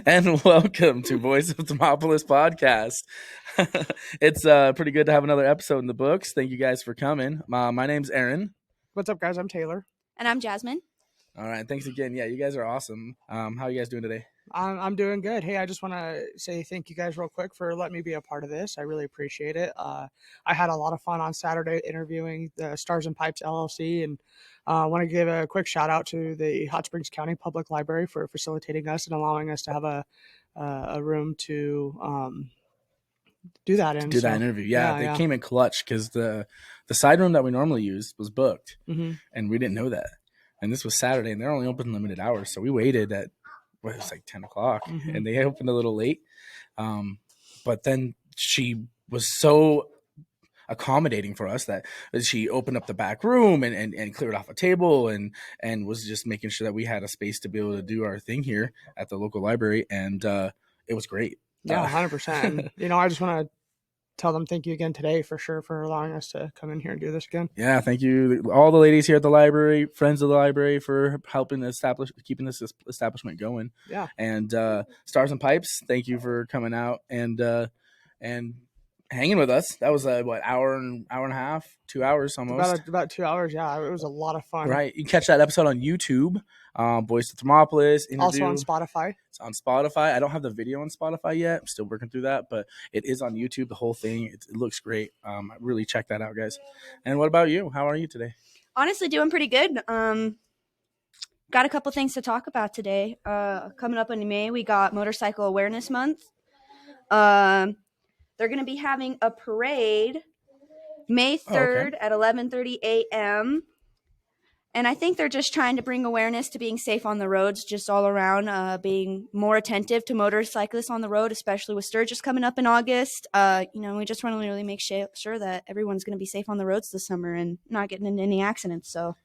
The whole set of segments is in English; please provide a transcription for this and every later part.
And welcome to Voice of Thermopolis podcast. It's pretty good to have another episode in the books. Thank you guys for coming. My name's Aaron. What's up, guys? I'm Taylor. And I'm Jasmine. All right, thanks again. Yeah, you guys are awesome. How are you guys doing today? I'm doing good. Hey, I just want to say thank you guys real quick for letting me be a part of this. I really appreciate it. I had a lot of fun on Saturday interviewing the Stars and Pipes LLC, and I want to give a quick shout out to the Hot Springs County Public Library for facilitating us and allowing us to have a room to do that in. That interview. Yeah, they came in clutch because the side room that we normally use was booked, and we didn't know that. And this was Saturday, and they're only open limited hours, so we waited at it was like 10 o'clock, and they opened a little late. But then she was so accommodating for us that she opened up the back room and cleared off a table and was just making sure that we had a space to be able to do our thing here at the local library. And it was great. Yeah, 100%. I just want to tell them thank you again today for sure for allowing us to come in here and do this again. Yeah, thank you all the ladies here at the library, friends of the library, for helping keeping this establishment going. Yeah. And Stars and Pipes, thank you for coming out and hanging with us. That was hour and a half, 2 hours almost. About 2 hours. Yeah, it was a lot of fun. Right. You can catch that episode on YouTube. Voice of Thermopolis interview. Also on Spotify. It's on Spotify. I don't have the video on Spotify yet. I'm still working through that, but it is on YouTube. The whole thing. It looks great. Really check that out, guys. And what about you? How are you today? Honestly, doing pretty good. Got a couple things to talk about today. Coming up in May, we got Motorcycle Awareness Month. They're going to be having a parade May 3rd at 11:30 a.m. And I think they're just trying to bring awareness to being safe on the roads, just all around, being more attentive to motorcyclists on the road, especially with Sturgis coming up in August. We just want to really make sure that everyone's going to be safe on the roads this summer and not getting into any accidents. So,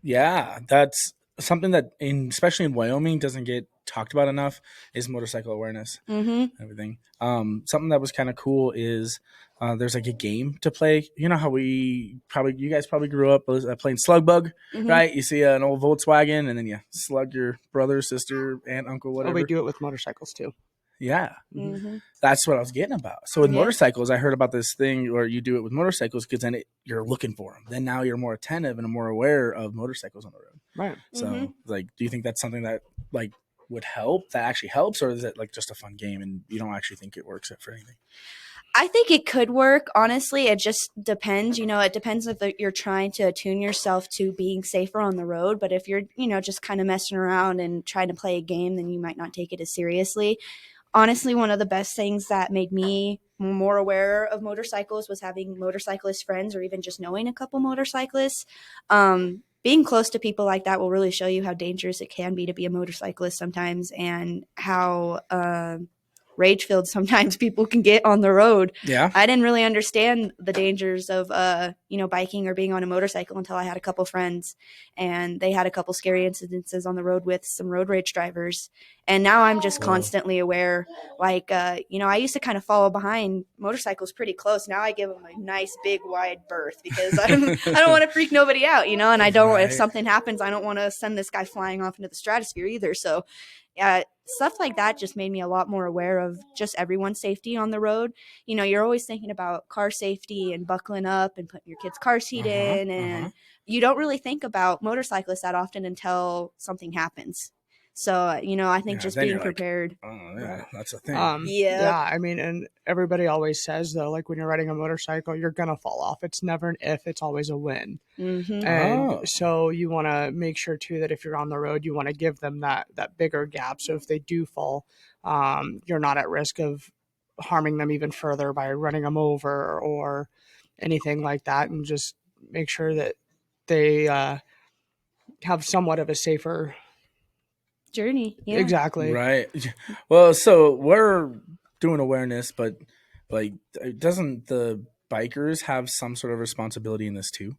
yeah, that's something that, especially in Wyoming, doesn't get talked about enough is motorcycle awareness. Everything. Something that was kind of cool is there's like a game to play. You know how you guys probably grew up playing slug bug, right? You see an old Volkswagen and then you slug your brother, sister, aunt, uncle, whatever. Oh, we do it with motorcycles too. Yeah. That's what I was getting about. So with motorcycles, I heard about this thing where you do it with motorcycles because then you're looking for them. Then now you're more attentive and more aware of motorcycles on the road. Right. So do you think that's something that would help, that actually helps, or is it just a fun game and you don't actually think it works for anything? I think it could work. Honestly, it just depends. It depends if you're trying to attune yourself to being safer on the road. But if you're, just kind of messing around and trying to play a game, then you might not take it as seriously. Honestly, one of the best things that made me more aware of motorcycles was having motorcyclist friends or even just knowing a couple motorcyclists. Being close to people like that will really show you how dangerous it can be to be a motorcyclist sometimes and how rage-filled sometimes people can get on the road. Yeah. I didn't really understand the dangers of, biking or being on a motorcycle until I had a couple friends, and they had a couple scary incidences on the road with some road rage drivers. And now I'm just constantly aware. I used to kind of follow behind motorcycles pretty close. Now I give them a nice, big, wide berth because I don't want to freak nobody out, and I don't, if something happens, I don't want to send this guy flying off into the stratosphere either. So, stuff like that just made me a lot more aware of just everyone's safety on the road. You're always thinking about car safety and buckling up and putting your kid's car seat in, and you don't really think about motorcyclists that often until something happens. So, I think just being prepared. That's a thing. Yeah, I mean, and everybody always says, though, when you're riding a motorcycle, you're going to fall off. It's never an if, it's always a when. And so you want to make sure, too, that if you're on the road, you want to give them that bigger gap. So if they do fall, you're not at risk of harming them even further by running them over or anything like that. And just make sure that they have somewhat of a safer journey. Yeah. Exactly. Right. Well, so we're doing awareness, but doesn't the bikers have some sort of responsibility in this too?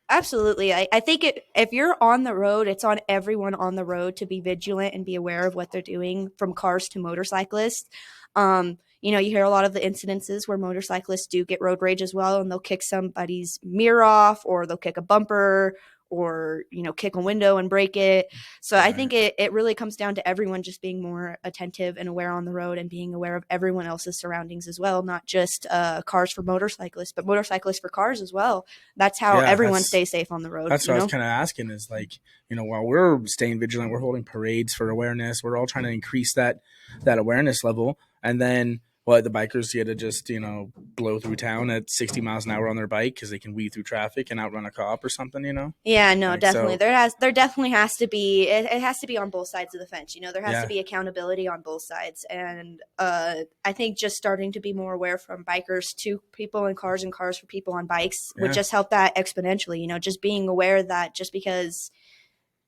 Absolutely. I think if you're on the road, it's on everyone on the road to be vigilant and be aware of what they're doing, from cars to motorcyclists. You hear a lot of the incidences where motorcyclists do get road rage as well, and they'll kick somebody's mirror off, or they'll kick a bumper, or, kick a window and break it. So I think it really comes down to everyone just being more attentive and aware on the road and being aware of everyone else's surroundings as well, not just cars for motorcyclists, but motorcyclists for cars as well. That's how everyone stays safe on the road. That's what I was kind of asking is like, while we're staying vigilant, we're holding parades for awareness. We're all trying to increase that awareness level. And then the bikers get to just, blow through town at 60 miles an hour on their bike because they can weave through traffic and outrun a cop or something, Yeah, no, definitely. So, there definitely has to be, it has to be on both sides of the fence. There has to be accountability on both sides. And I think just starting to be more aware from bikers to people in cars and cars for people on bikes would just help that exponentially, just being aware that just because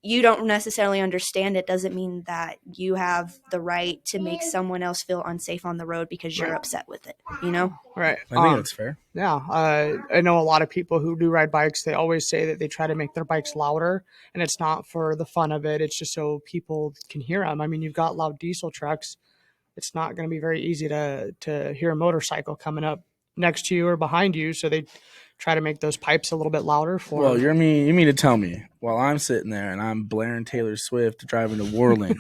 you don't necessarily understand it doesn't mean that you have the right to make someone else feel unsafe on the road because you're upset with it, Right. I think that's fair. Yeah. I know a lot of people who do ride bikes, they always say that they try to make their bikes louder, and it's not for the fun of it. It's just so people can hear them. I mean, you've got loud diesel trucks. It's not going to be very easy to hear a motorcycle coming up next to you or behind you. So they try to make those pipes a little bit louder for. Well, you mean to tell me while I'm sitting there and I'm blaring Taylor Swift driving to Worland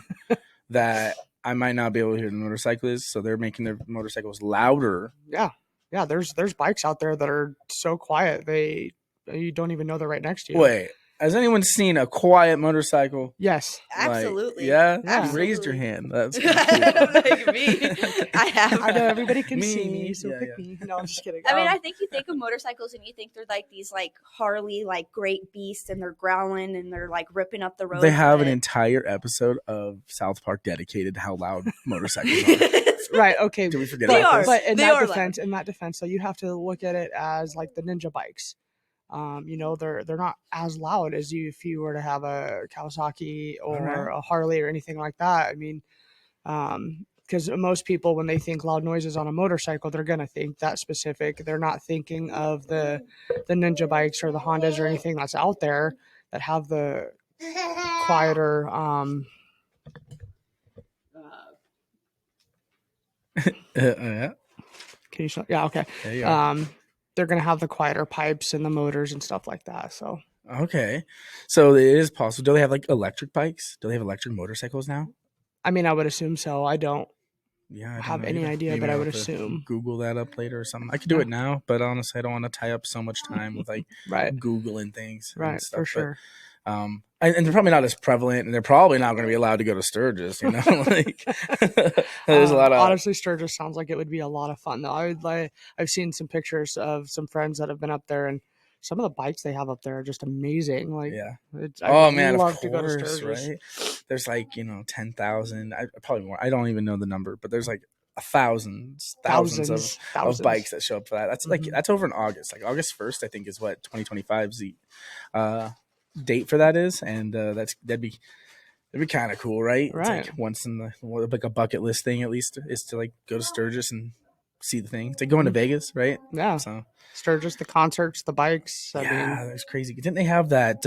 that I might not be able to hear the motorcyclists, so they're making their motorcycles louder. Yeah. There's bikes out there that are so quiet you don't even know they're right next to you. Wait. Has anyone seen a quiet motorcycle? Yes. Absolutely. You raised your hand. That's like me. I have. I know everybody can see me, so pick me. No, I'm just kidding. I mean, I think you think of motorcycles and you think they're like these like Harley, like great beasts, and they're growling and they're like ripping up the road. They have an entire episode of South Park dedicated to how loud motorcycles are. Right. Okay. Did we forget about this? But in that defense, so you have to look at it as like the ninja bikes. They're not as loud as if you were to have a Kawasaki or a Harley or anything like that. I mean, because most people, when they think loud noises on a motorcycle, they're going to think that specific. They're not thinking of the ninja bikes or the Hondas or anything that's out there that have the quieter, Yeah. Can you show? Yeah. Okay. There you are. They're going to have the quieter pipes and the motors and stuff like that. So. Okay. So it is possible. Do they have like electric bikes? Do they have electric motorcycles now? I mean, I would assume so. I don't have any idea, Maybe but I would have to assume. Google that up later or something. I could do it now, but honestly, I don't want to tie up so much time with like Googling things. Right. Stuff. For sure. But, and they're probably not as prevalent, and they're probably not going to be allowed to go to Sturgis. Like there's a lot of honestly, Sturgis sounds like it would be a lot of fun though. I've seen some pictures of some friends that have been up there, and some of the bikes they have up there are just amazing. Like, man, love of to go to course, Sturgis. right? There's like 10,000, probably more. I don't even know the number, but there's like thousands of bikes that show up for that. That's like that's over in August. Like August 1st, I think is what 2025's the date for that is, and that'd be kind of cool, right? Right. It's like once in like a bucket list thing at least is to like go to Sturgis and see the thing. It's like going to Vegas, right? Yeah. So Sturgis, the concerts, the bikes. I mean, that's crazy. Didn't they have that?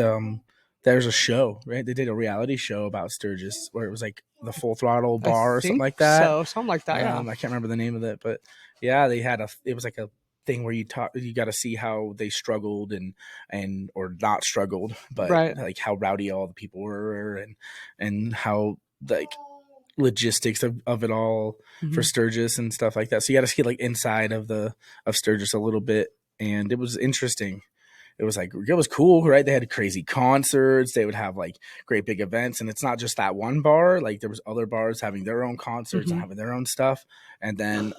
There's a show, right? They did a reality show about Sturgis where it was like the Full Throttle bar or something like that. So something like that. Yeah. I can't remember the name of it, but yeah, they had it was like a thing where you got to see how they struggled and or not struggled, but like how rowdy all the people were and how like logistics of it all for Sturgis and stuff like that. So you got to see like inside of Sturgis a little bit, and it was interesting. It was cool, right? They had crazy concerts. They would have like great big events, and it's not just that one bar. Like there was other bars having their own concerts and having their own stuff. And then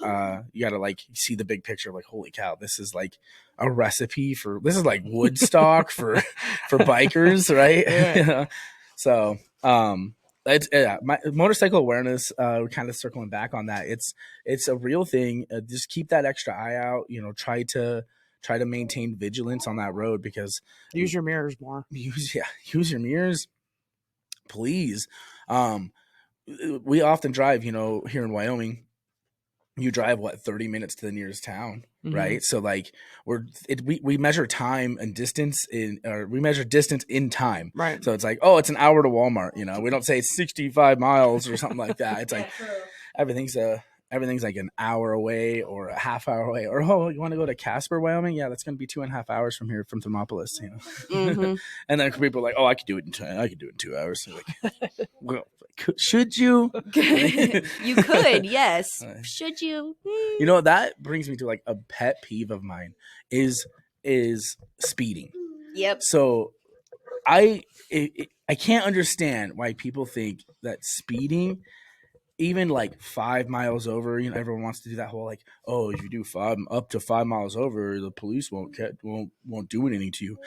you got to like see the big picture. Like, holy cow, this is like a recipe this is like Woodstock for bikers, right? Yeah. So my motorcycle awareness. We're kind of circling back on that. It's a real thing. Just keep that extra eye out. Try to maintain vigilance on that road, because use your mirrors more. Use your mirrors, please. We often drive, here in Wyoming, you drive 30 minutes to the nearest town, right? So like we measure time and distance we measure distance in time. Right. So it's like, oh, it's an hour to Walmart, we don't say it's 65 miles or something like that. It's like everything's everything's like an hour away or a half hour away. Or, oh, you want to go to Casper, Wyoming? Yeah, that's going to be 2.5 hours from here, from Thermopolis, you know. Mm-hmm. And then people are like, oh, I could do it in 2 hours. So like, well, should you? You could, yes. Should you? You know, that brings me to like a pet peeve of mine is speeding. Yep. So I can't understand why people think that speeding, even like 5 miles over, you know, everyone wants to do that whole like, oh, if you do up to 5 miles over, the police won't do anything to you.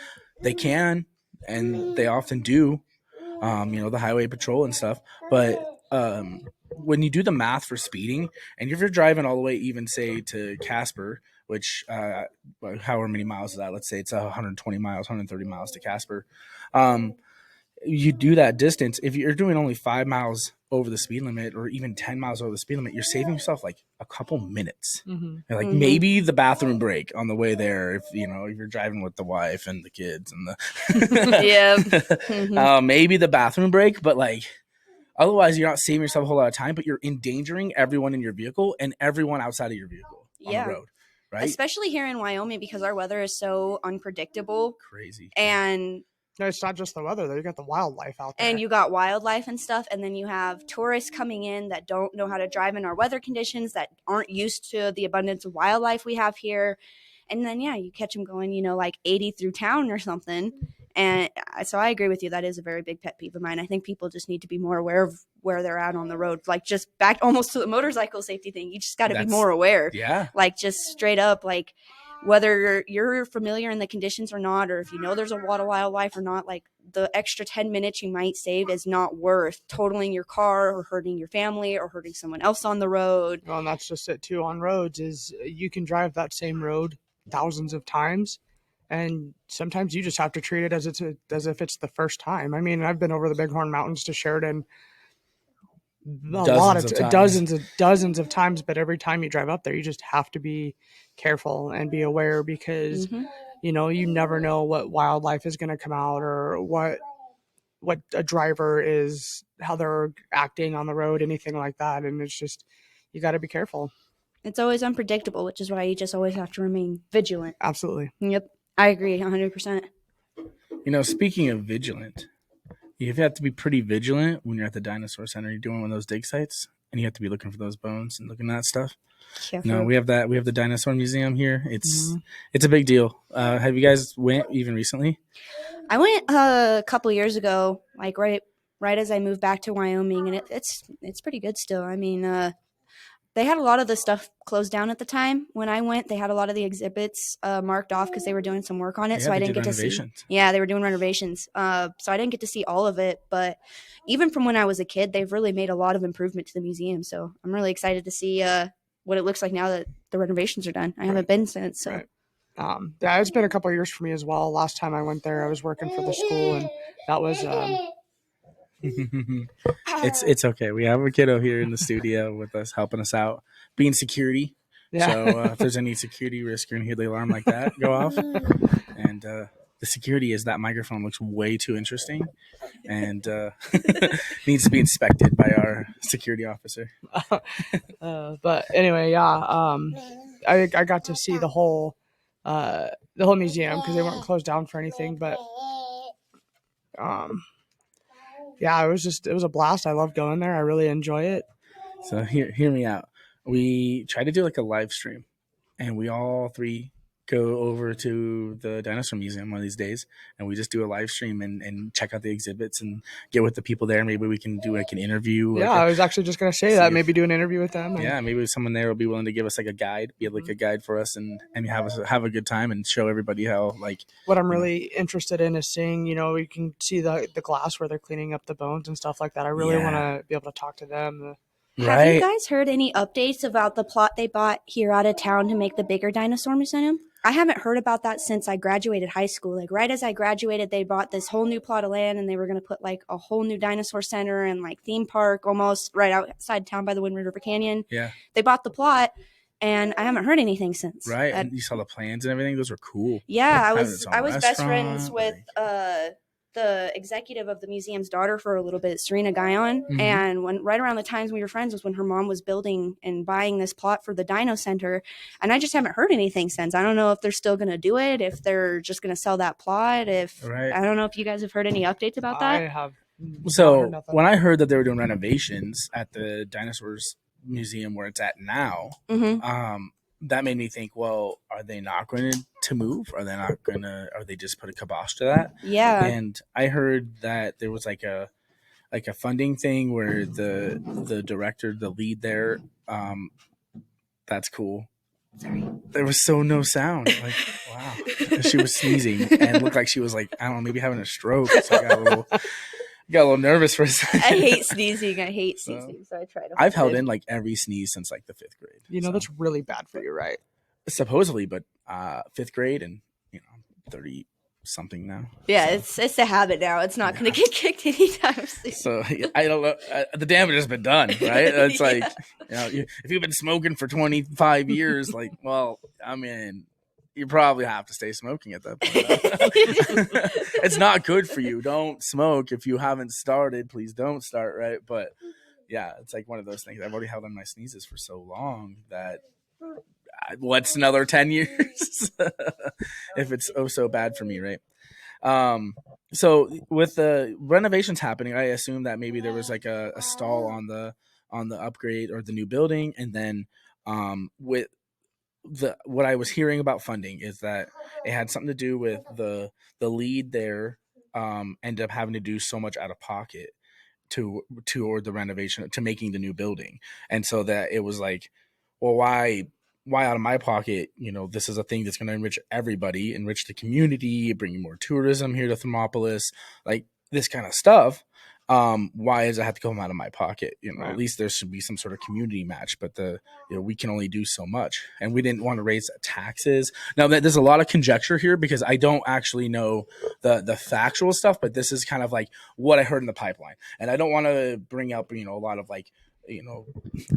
They can, and they often do. You know, the highway patrol and stuff. But when you do the math for speeding, and if you're driving all the way, even say to Casper, which however many miles is that? Let's say it's 120 miles, 130 miles to Casper. You do that distance. If you're doing only 5 miles over the speed limit, or even 10 miles over the speed limit, you're saving yourself like a couple minutes. Like maybe the bathroom break on the way there, if you know, if you're driving with the wife and the kids and the maybe the bathroom break, but like otherwise you're not saving yourself a whole lot of time, but you're endangering everyone in your vehicle and everyone outside of your vehicle on the road. Right? Especially here in Wyoming, because our weather is so unpredictable. Crazy. And no, it's not just the weather though. You got the wildlife out there. And you got wildlife and stuff, and then you have tourists coming in that don't know how to drive in our weather conditions, that aren't used to the abundance of wildlife we have here. And then, yeah, you catch them going, you know, like 80 through town or something. And so I agree with you. That is a very big pet peeve of mine. I think people just need to be more aware of where they're at on the road. Like, just back almost to the motorcycle safety thing. You just got to be more aware. Yeah. Like, just straight up, like, whether you're familiar in the conditions or not, or if you know there's a lot of wildlife or not, like, the extra 10 minutes you might save is not worth totaling your car or hurting your family or hurting someone else on the road. Well, and that's just it too on roads, is you can drive that same road thousands of times, and sometimes you just have to treat it as if it's the first time. I mean, I've been over the Bighorn Mountains to Sheridan dozens of times, but every time you drive up there, you just have to be careful and be aware, because you know, you never know what wildlife is going to come out, or what a driver is, how they're acting on the road, anything like that. And it's just, you got to be careful. It's always unpredictable, which is why you just always have to remain vigilant. Absolutely. Yep. I agree 100%. You know, speaking of vigilant, you have to be pretty vigilant when you're at the dinosaur center. You're doing one of those dig sites, and you have to be looking for those bones and looking at that stuff. Careful. No, we have that. We have the dinosaur museum here. It's a big deal. Have you guys went even recently? I went a couple years ago, like right as I moved back to Wyoming, and it's pretty good still. I mean, they had a lot of the stuff closed down at the time when I went. They had a lot of the exhibits marked off because they were doing some work on it. So I didn't get to see. Yeah, they were doing renovations. So I didn't get to see all of it. But even from when I was a kid, they've really made a lot of improvement to the museum. So I'm really excited to see what it looks like now that the renovations are done. I haven't been since. So. Right. Yeah, it's been a couple of years for me as well. Last time I went there, I was working for the school, and that was. It's okay. We have a kiddo here in the studio with us, helping us out, being security. Yeah. So if there's any security risk, you're gonna hear the alarm like that go off. And the security is that microphone looks way too interesting, and needs to be inspected by our security officer. But anyway, yeah, I got to see the whole museum because they weren't closed down for anything. But yeah, it was a blast. I love going there. I really enjoy it. So hear me out. We try to do like a live stream, and we all three go over to the dinosaur museum one of these days, and we just do a live stream and check out the exhibits and get with the people there. Maybe we can do like an interview. Yeah, I was actually just going to say that. Maybe do an interview with them. Yeah, maybe someone there will be willing to give us like a guide, be like a guide for us, and have a good time and show everybody how, like. What I'm really interested in is seeing, you know, we can see the glass where they're cleaning up the bones and stuff like that. I really want to be able to talk to them. Have you guys heard any updates about the plot they bought here out of town to make the bigger dinosaur museum? I haven't heard about that since I graduated high school. Like right as I graduated, they bought this whole new plot of land, and they were going to put like a whole new dinosaur center and like theme park almost right outside town by the Wind River Canyon. Yeah. They bought the plot, and I haven't heard anything since. Right. And you saw the plans and everything. Those were cool. Yeah. I was best friends with the executive of the museum's daughter for a little bit, Serena Guyon. Mm-hmm. And when right around the times we were friends was when her mom was building and buying this plot for the Dino Center. And I just haven't heard anything since. I don't know if they're still going to do it, if they're just going to sell that plot. I don't know if you guys have heard any updates about that. I have. So when I heard that they were doing renovations at the Dinosaurs Museum where it's at now, mm-hmm. That made me think, well, are they not going to move? Are they just put a kibosh to that? Yeah. And I heard that there was like a funding thing where the director, the lead there, that's cool. Sorry. There was no sound. Like, wow. She was sneezing and looked like she was like, I don't know, maybe having a stroke. So I got a little nervous for a second. I hate sneezing. So I try to. I've held in like every sneeze since like the 5th grade. You know, that's really bad for you, right? Supposedly, but 5th grade and 30 something now. Yeah, so. It's a habit now. It's not going to get kicked anytime soon. So I don't know. The damage has been done, right? It's like if you've been smoking for 25 years, like, well, I mean, you probably have to stay smoking at that point. It's not good for you. Don't smoke. If you haven't started, please don't start, right? But yeah, it's like one of those things. I've already held in my sneezes for so long that what's another 10 years if it's so bad for me, right? So with the renovations happening, I assume that maybe there was like a stall on the upgrade or the new building, and then with what I was hearing about funding is that it had something to do with the lead there ended up having to do so much out of pocket toward the renovation, to making the new building. And so that it was like, well, why out of my pocket? This is a thing that's going to enrich everybody, enrich the community, bring more tourism here to Thermopolis, like this kind of stuff. Why does it have to come out of my pocket? Right. At least there should be some sort of community match, but we can only do so much, and we didn't want to raise taxes. Now there's a lot of conjecture here because I don't actually know the factual stuff, but this is kind of like what I heard in the pipeline, and I don't want to bring up a lot of like,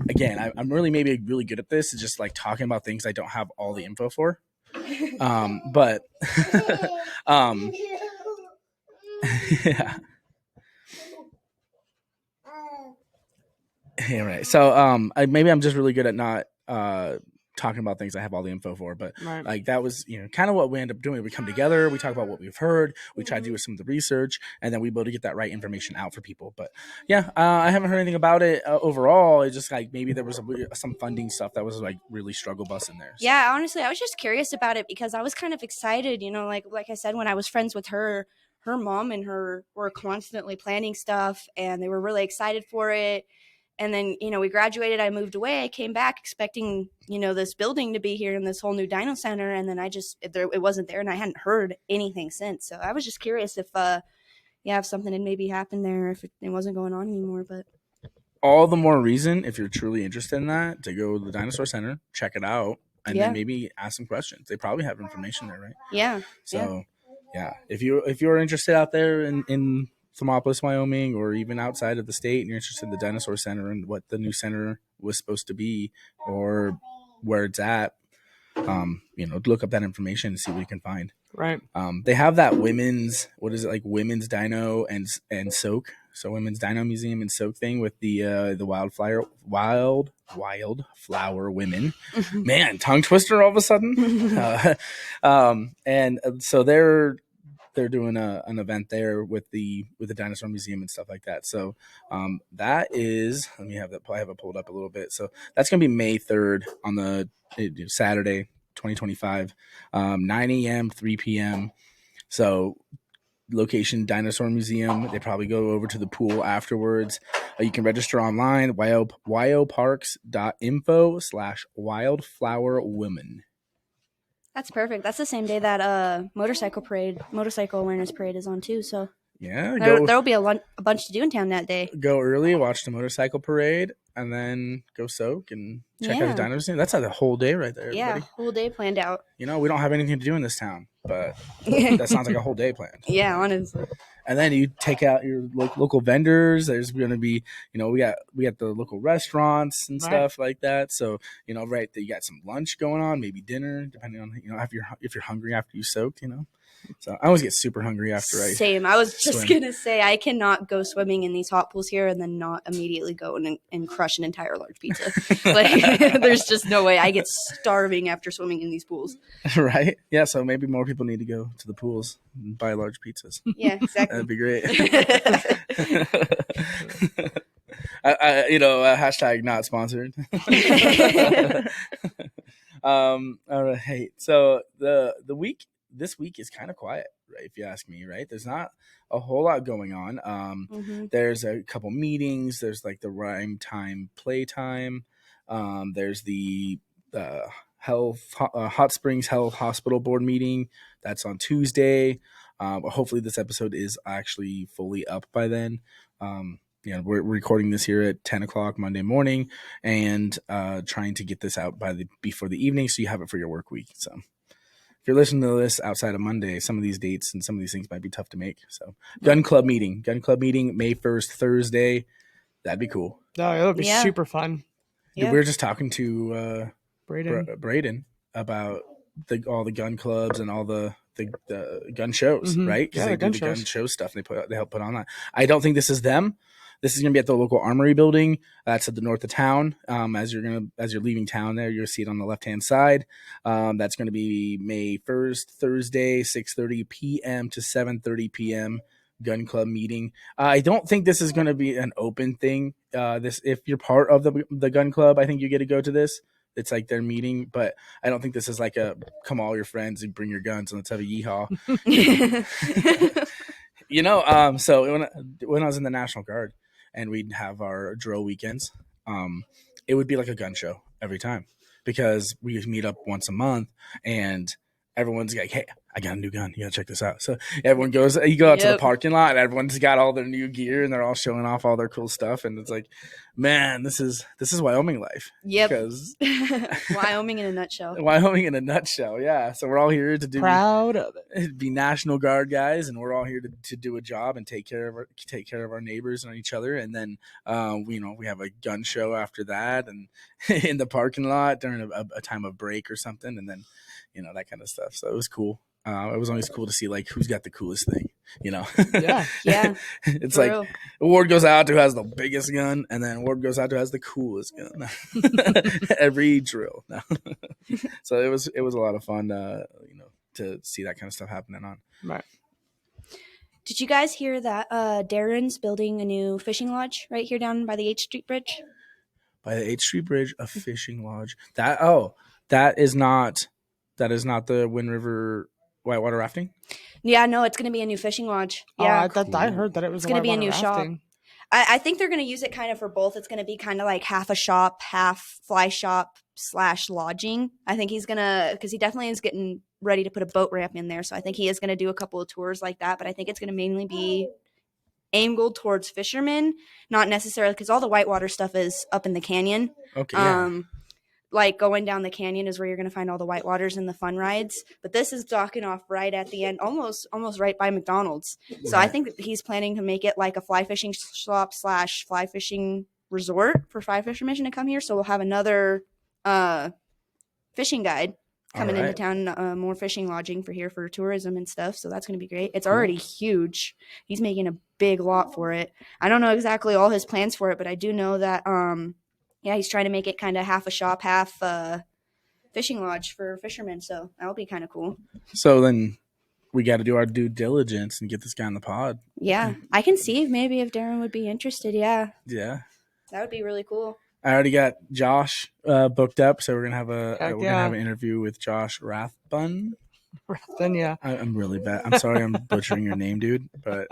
again, I'm maybe really good at this. It's just like talking about things I don't have all the info for. But yeah. Yeah, right. So maybe I'm just really good at not talking about things I have all the info for, but right. Like that was kind of what we end up doing. We come together, we talk about what we've heard, we try to do some of the research, and then we able to get that right information out for people. But yeah, I haven't heard anything about it overall. It's just like maybe there was some funding stuff that was like really struggle bus in there. So. Yeah, honestly, I was just curious about it because I was kind of excited. Like I said, when I was friends with her mom and her were constantly planning stuff, and they were really excited for it. And then, we graduated, I moved away, I came back expecting, this building to be here in this whole new Dino Center. And then it wasn't there, and I hadn't heard anything since. So I was just curious if something had maybe happened there, if it wasn't going on anymore. But all the more reason, if you're truly interested in that, to go to the Dinosaur Center, check it out, and then maybe ask some questions. They probably have information there, right? Yeah. So, yeah. If you're interested out there in Thermopolis, Wyoming, or even outside of the state, and you're interested in the Dinosaur Center and what the new center was supposed to be or where it's at, look up that information and see what you can find. Right. They have that women's dino and soak. So women's dino museum and soak thing with the wildflower women. Man, tongue twister all of a sudden. And so they're doing an event there with the dinosaur museum and stuff like that. So that is, let me have it pulled up a little bit. So that's going to be May 3rd on the Saturday, 2025, 9 a.m., 3 p.m. So location, Dinosaur Museum. They probably go over to the pool afterwards. You can register online, wyoparks.info/wildflowerwomen. That's perfect. That's the same day that motorcycle awareness parade is on too. So yeah, there will be a bunch to do in town that day. Go early, watch the motorcycle parade, and then go soak and check out the dinosaurs. That's a whole day right there. Yeah, everybody. Whole day planned out. We don't have anything to do in this town, but that sounds like a whole day planned. Yeah, honestly. And then you take out your local vendors. There's going to be, we got the local restaurants and stuff like that. So, you got some lunch going on, maybe dinner, depending on, if you're hungry after you soaked, So I always get super hungry after I Same. I was just swim. going to say, I cannot go swimming in these hot pools here and then not immediately go and crush an entire large pizza. Like, there's just no way. I get starving after swimming in these pools. Right? Yeah, so maybe more people need to go to the pools and buy large pizzas. Yeah, exactly. That'd be great. Hashtag not sponsored. All right. So this week is kind of quiet, right? If you ask me, right? There's not a whole lot going on. There's a couple meetings. There's like the rhyme time, play time. There's the Hot Springs Health Hospital Board meeting. That's on Tuesday. Hopefully this episode is actually fully up by then. We're recording this here at 10 o'clock Monday morning and trying to get this out before the evening so you have it for your work week. So if you're listening to this outside of Monday, some of these dates and some of these things might be tough to make. So Gun Club meeting, May 1st, Thursday. That'd be cool. No, it would be super fun. Yeah. We were just talking to Braden about all the gun clubs and all the gun shows, right? Because they do the gun show stuff. And they help put on that. I don't think this is them. This is going to be at the local armory building. That's at the north of town. As you're leaving town there, you'll see it on the left-hand side. That's going to be May 1st, Thursday, 6:30 p.m. to 7:30 p.m. Gun club meeting. I don't think this is going to be an open thing. If you're part of the gun club, I think you get to go to this. It's like their meeting, but I don't think this is like a come all your friends and bring your guns and let's have a yeehaw. So when I was in the National Guard and we'd have our drill weekends, it would be like a gun show every time because we meet up once a month and everyone's like, hey, I got a new gun. You got to check this out. So everyone goes, you go out to the parking lot and everyone's got all their new gear and they're all showing off all their cool stuff. And it's like, man, this is Wyoming life. Yep. Wyoming in a nutshell. Wyoming in a nutshell. Yeah. So we're all here to proud of it. Be National Guard guys. And we're all here to do a job and take care of our neighbors and each other. And then, we have a gun show after that and in the parking lot during a time of break or something. And then, that kind of stuff. So it was cool. It was always cool to see like who's got the coolest thing, Yeah. It's like real. Award goes out to who has the biggest gun, and then award goes out to who has the coolest gun. Every drill. So it was a lot of fun, to see that kind of stuff happening on. Right. Did you guys hear that Darren's building a new fishing lodge right here down by the H Street Bridge? By the H Street Bridge, a fishing lodge. That is not the Wind River whitewater rafting? Yeah, no, it's going to be a new fishing lodge. Yeah, I heard that it was going to be a new rafting. shop. I think they're going to use it kind of for both. It's going to be kind of like half a shop, half fly shop / lodging. I think he's going to, because he definitely is getting ready to put a boat ramp in there. So I think he is going to do a couple of tours like that. But I think it's going to mainly be angled towards fishermen, not necessarily, because all the whitewater stuff is up in the canyon. Okay. Yeah. Like going down the canyon is where you're going to find all the whitewaters and the fun rides. But this is docking off right at the end, almost right by McDonald's. So I think that he's planning to make it like a fly fishing shop / fly fishing resort for fly fishermen to come here. So we'll have another fishing guide coming into town, more fishing lodging for tourism and stuff. So that's going to be great. It's already huge. He's making a big lot for it. I don't know exactly all his plans for it, but I do know that he's trying to make it kind of half a shop, half fishing lodge for fishermen. So that'll be kind of cool. So then we got to do our due diligence and get this guy on the pod. Yeah. I can see maybe if Darren would be interested. Yeah. Yeah. That would be really cool. I already got Josh booked up. So we're going to have an interview with Josh Rathbun. Rathbun, yeah. I'm really bad. I'm sorry I'm butchering your name, dude. But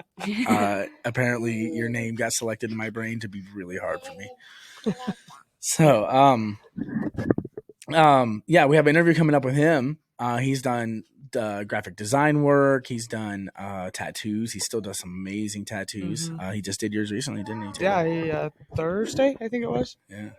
apparently your name got selected in my brain to be really hard for me. So, we have an interview coming up with him. He's done graphic design work. He's done tattoos. He still does some amazing tattoos. Mm-hmm. He just did yours recently, didn't he? Too? Yeah, Thursday, I think it was. Yeah,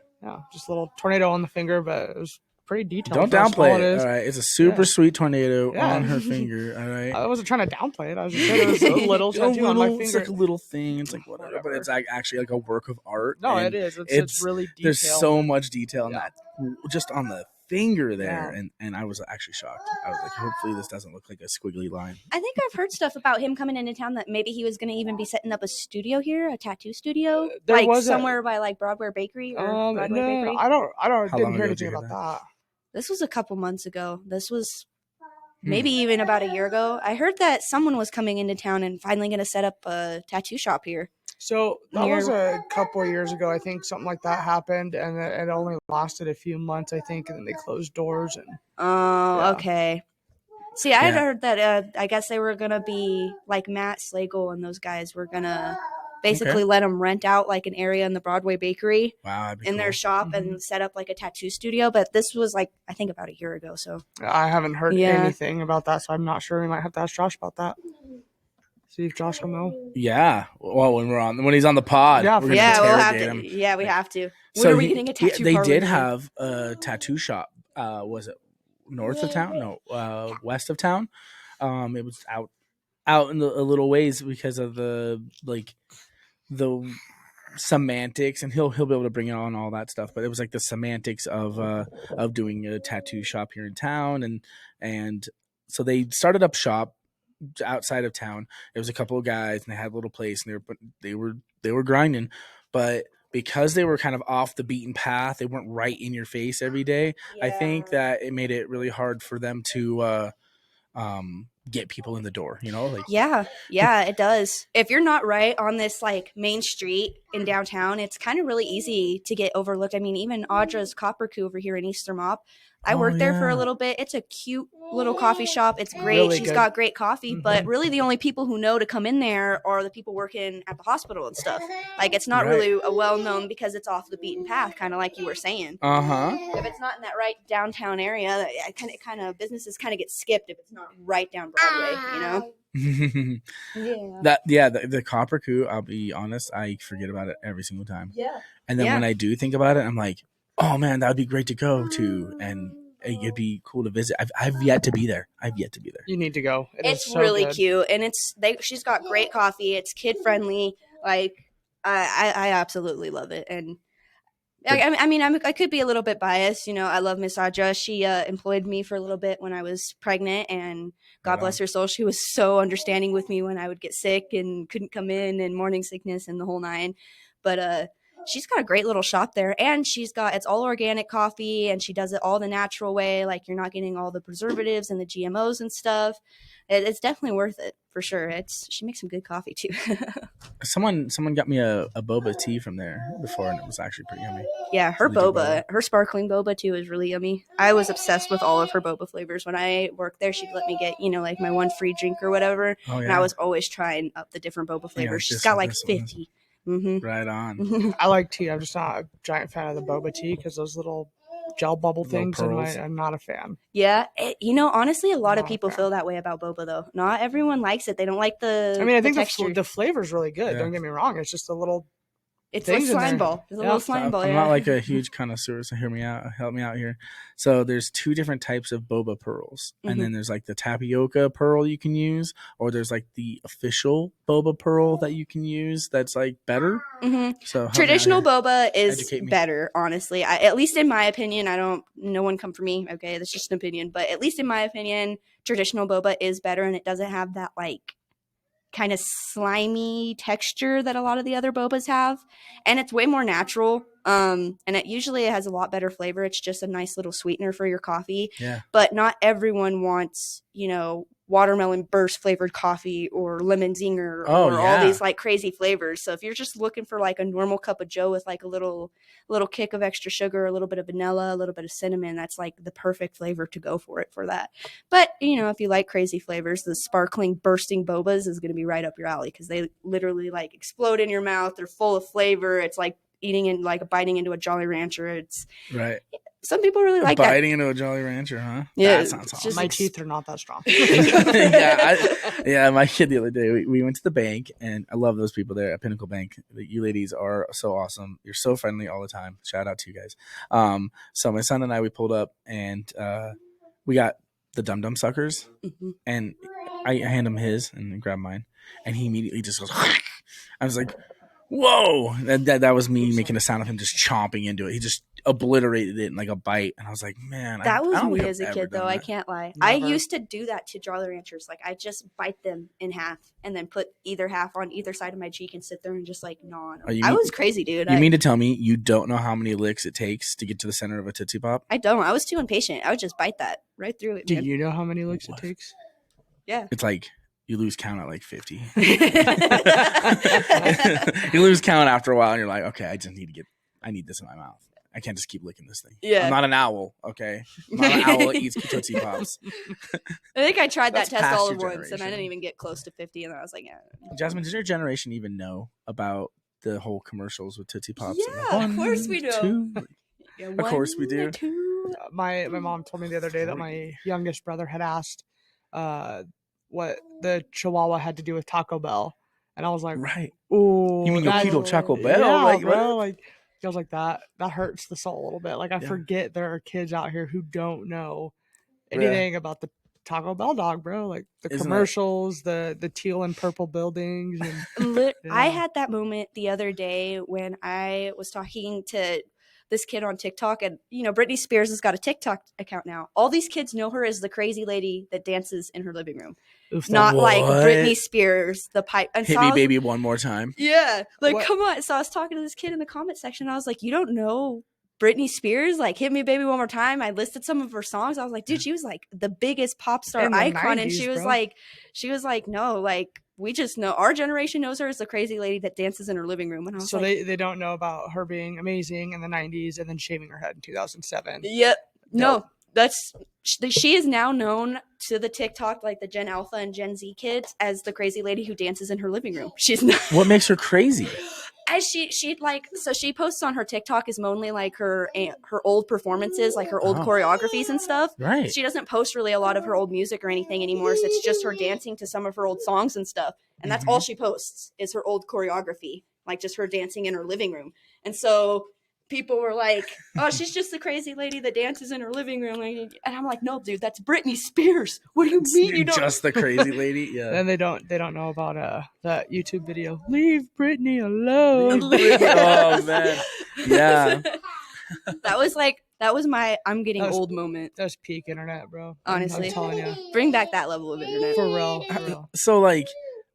just a little tornado on the finger, but it was pretty detailed. Don't downplay it. All right, it's a super sweet tornado on her finger. All right, I wasn't trying to downplay it. I was just saying it was a little tattoo on my finger. It's like a little thing. It's like whatever, but it's like actually like a work of art. No, it is. It's really detailed. There's so much detail in that, just on the finger there, and I was actually shocked. I was like, hopefully this doesn't look like a squiggly line. I think I've heard stuff about him coming into town that maybe he was going to even be setting up a studio here, a tattoo studio, like somewhere by like Broadway Bakery or Broadway Bakery. I didn't hear anything about that. This was a couple months ago. This was maybe even about a year ago. I heard that someone was coming into town and finally going to set up a tattoo shop here. So that was a couple of years ago. I think something like that happened, and it only lasted a few months, I think, and then they closed doors. And okay. See, I had heard that I guess they were going to be like Matt Slagle and those guys were going to basically let them rent out like an area in the Broadway Bakery in their shop and set up like a tattoo studio. But this was like, I think about a year ago. So I haven't heard anything about that, so I'm not sure. We might have to ask Josh about that. See if Josh will know. Yeah. Well, when he's on the pod, we'll have to. Him. Yeah, we have to. When are we getting a tattoo? They did have a tattoo shop. Was it north of town? No, west of town. It was out in a little ways because of the semantics, and he'll be able to bring on all that stuff. But it was like the semantics of doing a tattoo shop here in town, and so they started up shop outside of town. It was a couple of guys, and they had a little place, and they were grinding, but because they were kind of off the beaten path, they weren't right in your face every day. I think that it made it really hard for them to get people in the door, like it does. If you're not right on this like main street in downtown, it's kind of really easy to get overlooked. I mean, even Audra's Copper Coup over here in Easter Mop, I worked there for a little bit. It's a cute little coffee shop. It's great. Really She's got great coffee, but really the only people who know to come in there are the people working at the hospital and stuff. Like it's not really a well-known because it's off the beaten path, kind of like you were saying. If it's not in that right downtown area, kind of businesses kind of get skipped if it's not right down Broadway, The Copper Coup, I'll be honest, I forget about it every single time. And then when I do think about it, I'm like, oh man, that would be great to go to, and it'd be cool to visit. I've yet to be there. You need to go. It's so really cute, and she's got great coffee. It's kid friendly. Like I absolutely love it, and I mean I could be a little bit biased. I love Miss Audra. She employed me for a little bit when I was pregnant, and God bless her soul, she was so understanding with me when I would get sick and couldn't come in, and morning sickness and the whole nine. But she's got a great little shop there, and it's all organic coffee, and she does it all the natural way. Like you're not getting all the preservatives and the GMOs and stuff. It's definitely worth it for sure. She makes some good coffee too. Someone got me a boba tea from there before, and it was actually pretty yummy. Yeah, her sparkling boba too is really yummy. I was obsessed with all of her boba flavors. When I worked there, she'd let me get, like my one free drink or whatever. And I was always trying up the different boba flavors. She's got like 50. Right on. I like tea. I'm just not a giant fan of the boba tea because those little gel bubble things, I'm not a fan. Yeah, honestly, a lot of people feel that way about boba though. Not everyone likes it. They don't like the. I mean, I think the flavor's really good. Yeah. Don't get me wrong. It's just a little. It's a slime ball. It's a little slime ball. I'm not like a huge connoisseur, so help me out here. So there's two different types of boba pearls, and then there's like the tapioca pearl you can use, or there's like the official boba pearl that you can use. That's like better. So traditional boba is better, honestly. At least in my opinion. No one come for me. Okay, that's just an opinion, but at least in my opinion, traditional boba is better, and it doesn't have that like kind of slimy texture that a lot of the other bobas have, and it's way more natural, and it usually has a lot better flavor. It's just a nice little sweetener for your coffee, but not everyone wants watermelon burst flavored coffee or lemon zinger or all these like crazy flavors. So if you're just looking for like a normal cup of joe with like a little kick of extra sugar, a little bit of vanilla, a little bit of cinnamon, that's like the perfect flavor to go for that. But if you like crazy flavors, the sparkling bursting bobas is going to be right up your alley because they literally like explode in your mouth. They're full of flavor. It's like biting into a Jolly Rancher. It's right. Some people really like that. Biting into a Jolly Rancher, huh? Yeah, that sounds awesome. My teeth are not that strong. My kid the other day, we went to the bank, and I love those people there at Pinnacle Bank. You ladies are so awesome. You're so friendly all the time. Shout out to you guys. So my son and I, we pulled up, and we got the Dum Dum suckers, and I hand him his and grab mine, and he immediately just goes. I was like, whoa. That was me making a sound of him just chomping into it. He just obliterated it in like a bite. And I was like, man. That was I don't me think as a I've kid, ever though. done I that. can't lie. Never. I used to do that to Jolly Ranchers. Like, I just bite them in half and then put either half on either side of my cheek and sit there and just, like, gnaw on them. I was crazy, dude. You mean to tell me you don't know how many licks it takes to get to the center of a Tootsie Pop? I don't. I was too impatient. I would just bite that right through it, Do man. you know how many licks it takes? Yeah. It's like you lose count at like 50. You lose count after a while and you're like, okay, I need this in my mouth. I can't just keep licking this thing. Yeah. I'm not an owl, okay? I'm not an owl that eats Tootsie Pops. I think I tried that That's test past all your at once, and I generation. didn't even get close to 50, and I was like, yeah. Jasmine, does your generation even know about the whole commercials with Tootsie Pops? Yeah, of course we do. Yeah, Of course we do. 1, 2. My mom told me the other day that my youngest brother had asked what the Chihuahua had to do with Taco Bell, and I was like, right. "Ooh, You mean Yoquito Taco Bell? Yeah, like, bro. Like, I was like that hurts the soul a little bit. Like, I Yeah. forget there are kids out here who don't know anything about the Taco Bell dog, bro. Like the commercials, the teal and purple buildings. And, I had that moment the other day when I was talking to this kid on TikTok, and Britney Spears has got a TikTok account now. All these kids know her as the crazy lady that dances in her living room. Not like Britney Spears, the pipe. And Hit me, baby, one more time. Yeah, like come on. So I was talking to this kid in the comment section. And I was like, you don't know Britney Spears? Like, hit me, baby, one more time. I listed some of her songs. I was like, dude, she was like the biggest pop star icon, 90s, and she was like, no, like we just know our generation knows her as the crazy lady that dances in her living room. And I was so they don't know about her being amazing in the 90s and then shaving her head in 2007. Yep. No. She is now known to the TikTok, like the Gen Alpha and Gen Z kids, as the crazy lady who dances in her living room. She's not. What makes her crazy? As she posts on her TikTok is mainly like her old performances, like her old choreographies and stuff. Right. She doesn't post really a lot of her old music or anything anymore. So it's just her dancing to some of her old songs and stuff. And that's all she posts is her old choreography, like just her dancing in her living room. And so people were like, oh, she's just the crazy lady that dances in her living room. And I'm like, no, dude, that's Britney Spears. What do you mean you don't? Just the crazy lady? Yeah. And they don't know about that YouTube video. Leave Britney alone. Oh, man. Yeah. That was my I'm getting old moment. That was peak internet, bro. Honestly. I'm telling you. Bring back that level of internet. For real. So, like,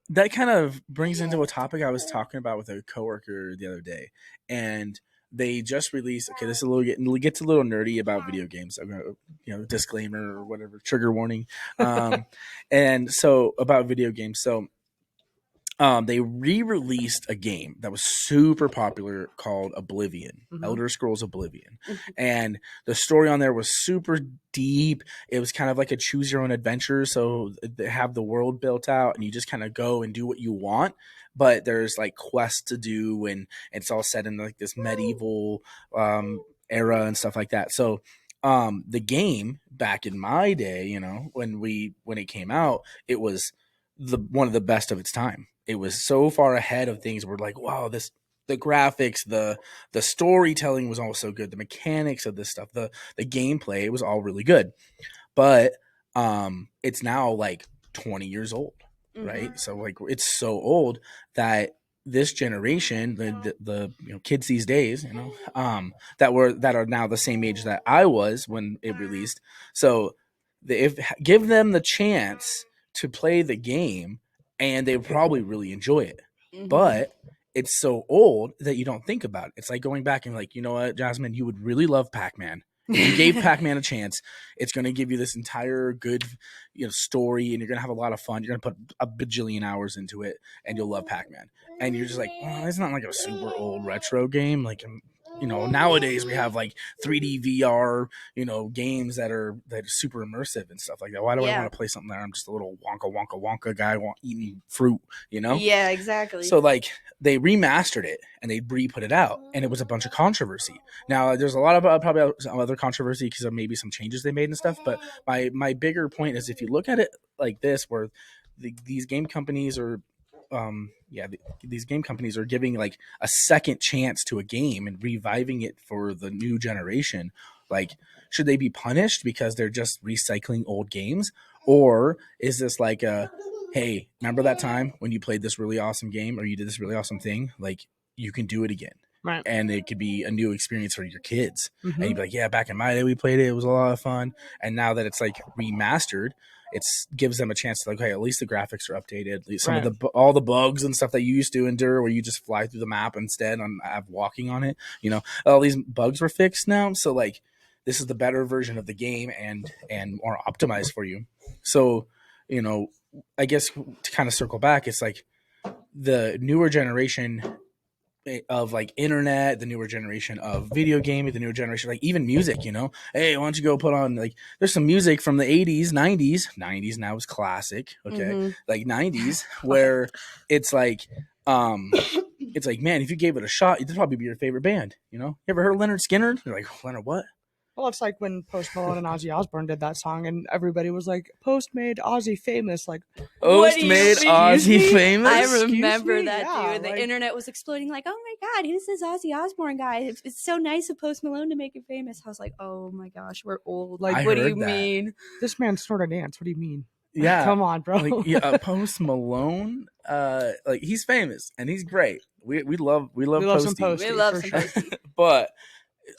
that kind of brings into a topic I was talking about with a coworker the other day. And they just released. Okay, this is gets a little nerdy about video games. I'm gonna, disclaimer or whatever, trigger warning. And so about video games. So, they re-released a game that was super popular called Oblivion, Elder Scrolls Oblivion, and the story on there was super deep. It was kind of like a choose your own adventure. So they have the world built out, and you just kind of go and do what you want. But there's like quests to do, and it's all set in like this medieval era and stuff like that. So the game back in my day, when it came out, it was one of the best of its time. It was so far ahead of things. We're like, wow, the graphics, the storytelling was all so good. The mechanics of this stuff, the gameplay, it was all really good. But it's now like 20 years old. Right. So like it's so old that this generation, the kids these days, that are now the same age that I was when it released. So give them the chance to play the game and they probably really enjoy it. But it's so old that you don't think about it. It's like going back and like, you know what, Jasmine, you would really love Pac-Man. If you gave Pac-Man a chance, it's going to give you this entire good, story, and you're going to have a lot of fun. You're going to put a bajillion hours into it, and you'll love Pac-Man. And you're just like, oh, it's not like a super old retro game. Like, nowadays we have like 3D VR, games that are super immersive and stuff like that. Why do I want to play something that I'm just a little wonka guy eating fruit, Yeah, exactly. So like they remastered it and they re-put it out, and it was a bunch of controversy. Now there's a lot of probably some other controversy because of maybe some changes they made and stuff. But my bigger point is if you look at it like this, where these game companies are these game companies are giving like a second chance to a game and reviving it for the new generation. Like, should they be punished because they're just recycling old games? Or is this like hey, remember that time when you played this really awesome game or you did this really awesome thing? Like, you can do it again. Right. And it could be a new experience for your kids. And you'd be like, yeah, back in my day we played it. It was a lot of fun. And now that it's like remastered, it gives them a chance to like, hey, at least the graphics are updated. Some of all the bugs and stuff that you used to endure where you just fly through the map instead of walking on it, you know, all these bugs were fixed now. So like this is the better version of the game and more optimized for you. So, you know, I guess to kind of circle back, it's like the newer generation of like internet, the newer generation of video gaming, the newer generation, like even music, you know, hey, why don't you go put on like, there's some music from the 80s, 90s now is classic. Okay. Like 90s where it's like, man, if you gave it a shot, it'd probably be your favorite band. You know, you ever heard of Leonard Skinner? You're like, Leonard, what? Well, it's like when Post Malone and Ozzy Osbourne did that song, and everybody was like, "Post made Ozzy famous." Like, Post made Ozzy famous. I remember that, dude. The internet was exploding. Like, oh my god, who's this Ozzy Osbourne guy? It's so nice of Post Malone to make it famous. I was like, oh my gosh, we're old. Like, what do you mean? This man snorted ants. What do you mean? Yeah, come on, bro. Like, Post Malone, like he's famous and he's great. We love Posty. We love some Posty. But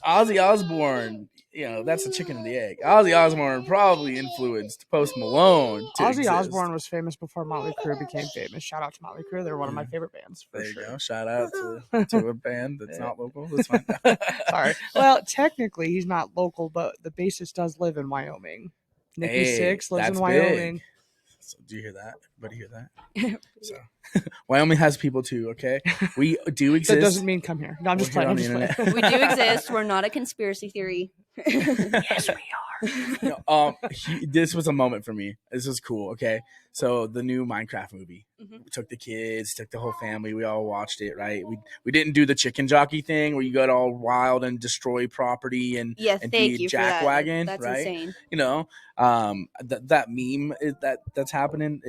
Ozzy Osbourne, you know, that's the chicken and the egg. Ozzy Osbourne probably influenced Post Malone. Ozzy Osbourne was famous before Motley Crue became famous. Shout out to Motley Crue. They're one of my favorite bands. There you go. Shout out to a band that's not local. That's fine. Sorry. Well, technically he's not local, but the bassist does live in Wyoming. Nikki Sixx lives in Wyoming. Big. So, do you hear that? Everybody hear that? So, Wyoming has people too, okay? We do exist. That doesn't mean come here. No, I'm just playing. We do exist. We're not a conspiracy theory. Yes, we are. This was a moment for me. This was cool, okay? So the new Minecraft movie. We took the kids, took the whole family. We all watched it, right? We didn't do the chicken jockey thing where you got all wild and destroy property and be a jackwagon, That's right? Insane. You know, that meme that's happening.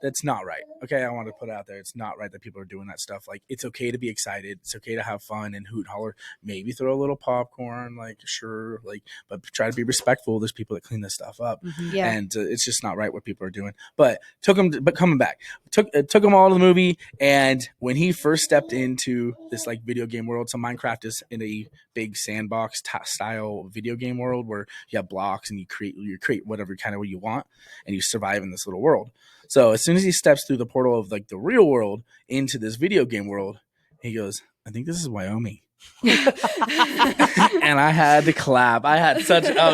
That's not right. Okay, I want to put it out there. It's not right that people are doing that stuff. Like, it's okay to be excited. It's okay to have fun and hoot and holler. Maybe throw a little popcorn, like sure, like, but try to be respectful. There's people that clean this stuff up, and it's just not right what people are doing. But coming back, took him all to the movie, and when he first stepped into this like video game world, so Minecraft is in a big sandbox style video game world where you have blocks and you create whatever kind of what you want, and you survive in this little world. So as soon as he steps through the portal of like the real world into this video game world, he goes, I think this is Wyoming. And I had to clap. I was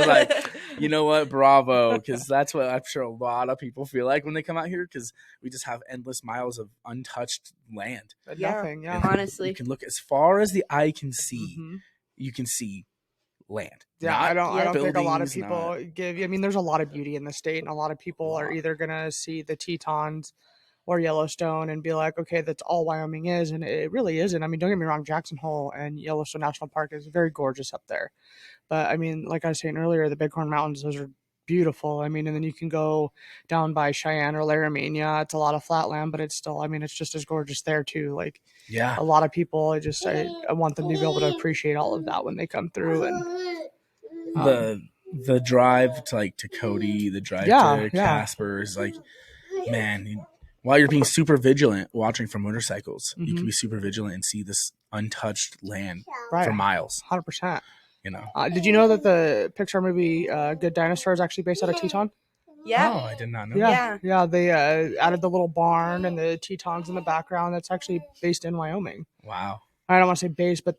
like, you know what? Bravo. Because that's what I'm sure a lot of people feel like when they come out here, because we just have endless miles of untouched land. Nothing. Yeah. Honestly. You can look as far as the eye can see. You can see land. Yeah, I don't think a lot of people give. I mean, there's a lot of beauty in the state, and a lot of people are either gonna see the Tetons or Yellowstone and be like, okay, that's all Wyoming is, and it really isn't. I mean, don't get me wrong, Jackson Hole and Yellowstone National Park is very gorgeous up there, but I mean, like I was saying earlier, the Bighorn Mountains, those are beautiful. I mean, and then you can go down by Cheyenne or Laramie. Yeah, it's a lot of flat land, but it's still, I mean, it's just as gorgeous there too. Like, a lot of people, I want them to be able to appreciate all of that when they come through. And the drive to Cody, the drive to Casper is like, man, while you're being super vigilant watching for motorcycles, you can be super vigilant and see this untouched land for miles. 100%. You know, did you know that the Pixar movie Good Dinosaur is actually based out of Teton? Yeah. Oh, I did not know. Yeah. They added the little barn and the Tetons in the background. That's actually based in Wyoming. Wow. I don't want to say based, but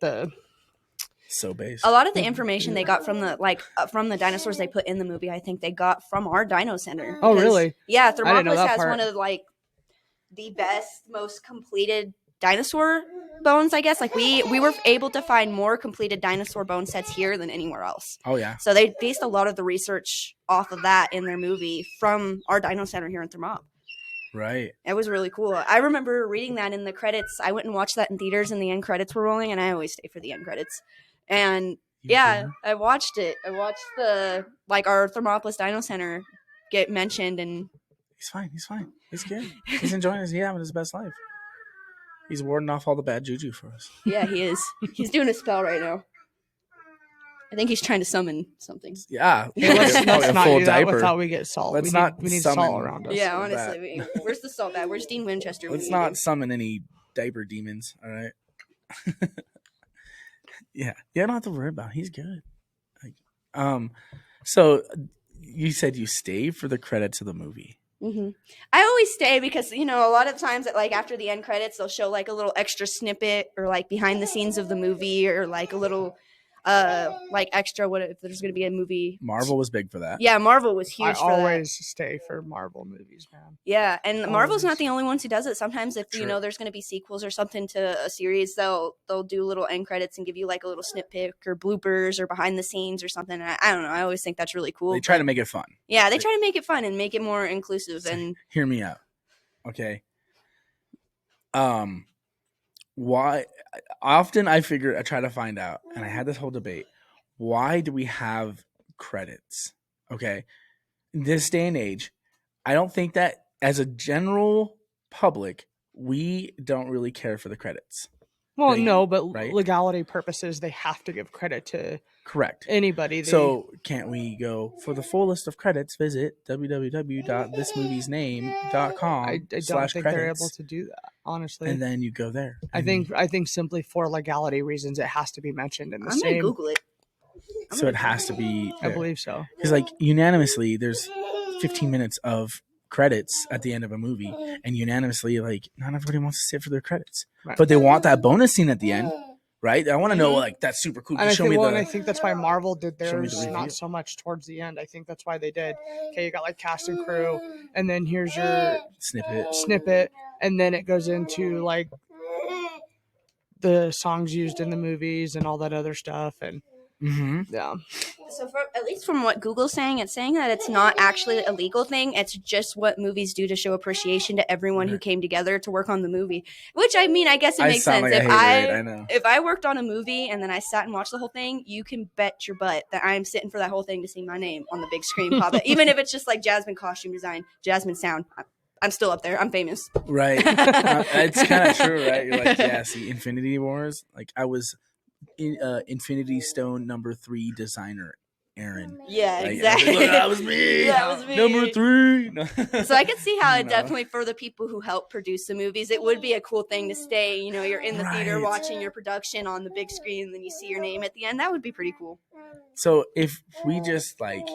so based. A lot of the information they got from the dinosaurs they put in the movie, I think they got from our Dino Center. Oh, really? Yeah, Thermopolis has one of the best, most completed dinosaur bones, I guess. Like we were able to find more completed dinosaur bone sets here than anywhere else. Oh yeah. So they based a lot of the research off of that in their movie from our Dino Center here in Thermop. Right. It was really cool. I remember reading that in the credits. I went and watched that in theaters and the end credits were rolling, and I always stay for the end credits. And I watched it. I watched our Thermopolis Dino Center get mentioned, and he's fine. He's good. He's enjoying his having his best life. He's warding off all the bad juju for us. Yeah, he is. He's doing a spell right now. I think he's trying to summon something. Yeah. Let's not do that without we get salt. We need salt around us. Yeah, honestly. Where's the salt at? Where's Dean Winchester? Let's not summon any diaper demons, all right? Yeah, you don't have to worry about it. He's good. Like, so you said you stay for the credits of the movie. Mm-hmm. I always stay because, a lot of times like after the end credits, they'll show like a little extra snippet or like behind the scenes of the movie or like a little like extra what if there's going to be a movie. Marvel was big for that. Yeah, Marvel was huge for that. I always stay for Marvel movies, man. Yeah, and always. Marvel's not the only ones who does it. Sometimes if True. there's going to be sequels or something to a series, they'll do little end credits and give you like a little snippet or bloopers or behind the scenes or something. And I don't know. I always think that's really cool. They try to make it fun. Yeah, they try to make it fun and make it more inclusive. And hear me out, okay? Why? Often I try to find out, and I had this whole debate. Why do we have credits? Okay, in this day and age, I don't think that as a general public, we don't really care for the credits. Well, no, but legality purposes, they have to give credit to anybody. So can't we go for the full list of credits? Visit www.thismoviesname.com. I don't think they're able to do that, honestly. And then you go there. I think simply for legality reasons, it has to be mentioned in the same. I'm gonna Google it. So it has to be. I believe so. Because like unanimously, there's 15 minutes of credits at the end of a movie, and unanimously, like not everybody wants to sit for their credits, but they want that bonus scene at the end, right? I want to know like that's super cool. And I think that's why Marvel did theirs not so much towards the end. I think that's why they did. Okay, you got like cast and crew, and then here's your snippet, and then it goes into like the songs used in the movies and all that other stuff, and yeah. So at least from what Google's saying, it's saying that it's not actually a legal thing. It's just what movies do to show appreciation to everyone who came together to work on the movie. Which I mean, I guess it makes sense. If I worked on a movie and then I sat and watched the whole thing, you can bet your butt that I'm sitting for that whole thing to see my name on the big screen pop up. Even if it's just like Jasmine costume design, Jasmine sound. I'm still up there. I'm famous. Right. It's kind of true, right? You're like, yeah, see, Infinity Wars. Like I was Infinity Stone #3 designer Aaron. Yeah, like, exactly. Look, that was me. That was me. #3. So I could see how it definitely for the people who help produce the movies, it would be a cool thing to stay. You're in the theater watching your production on the big screen, and then you see your name at the end. That would be pretty cool. So if we just like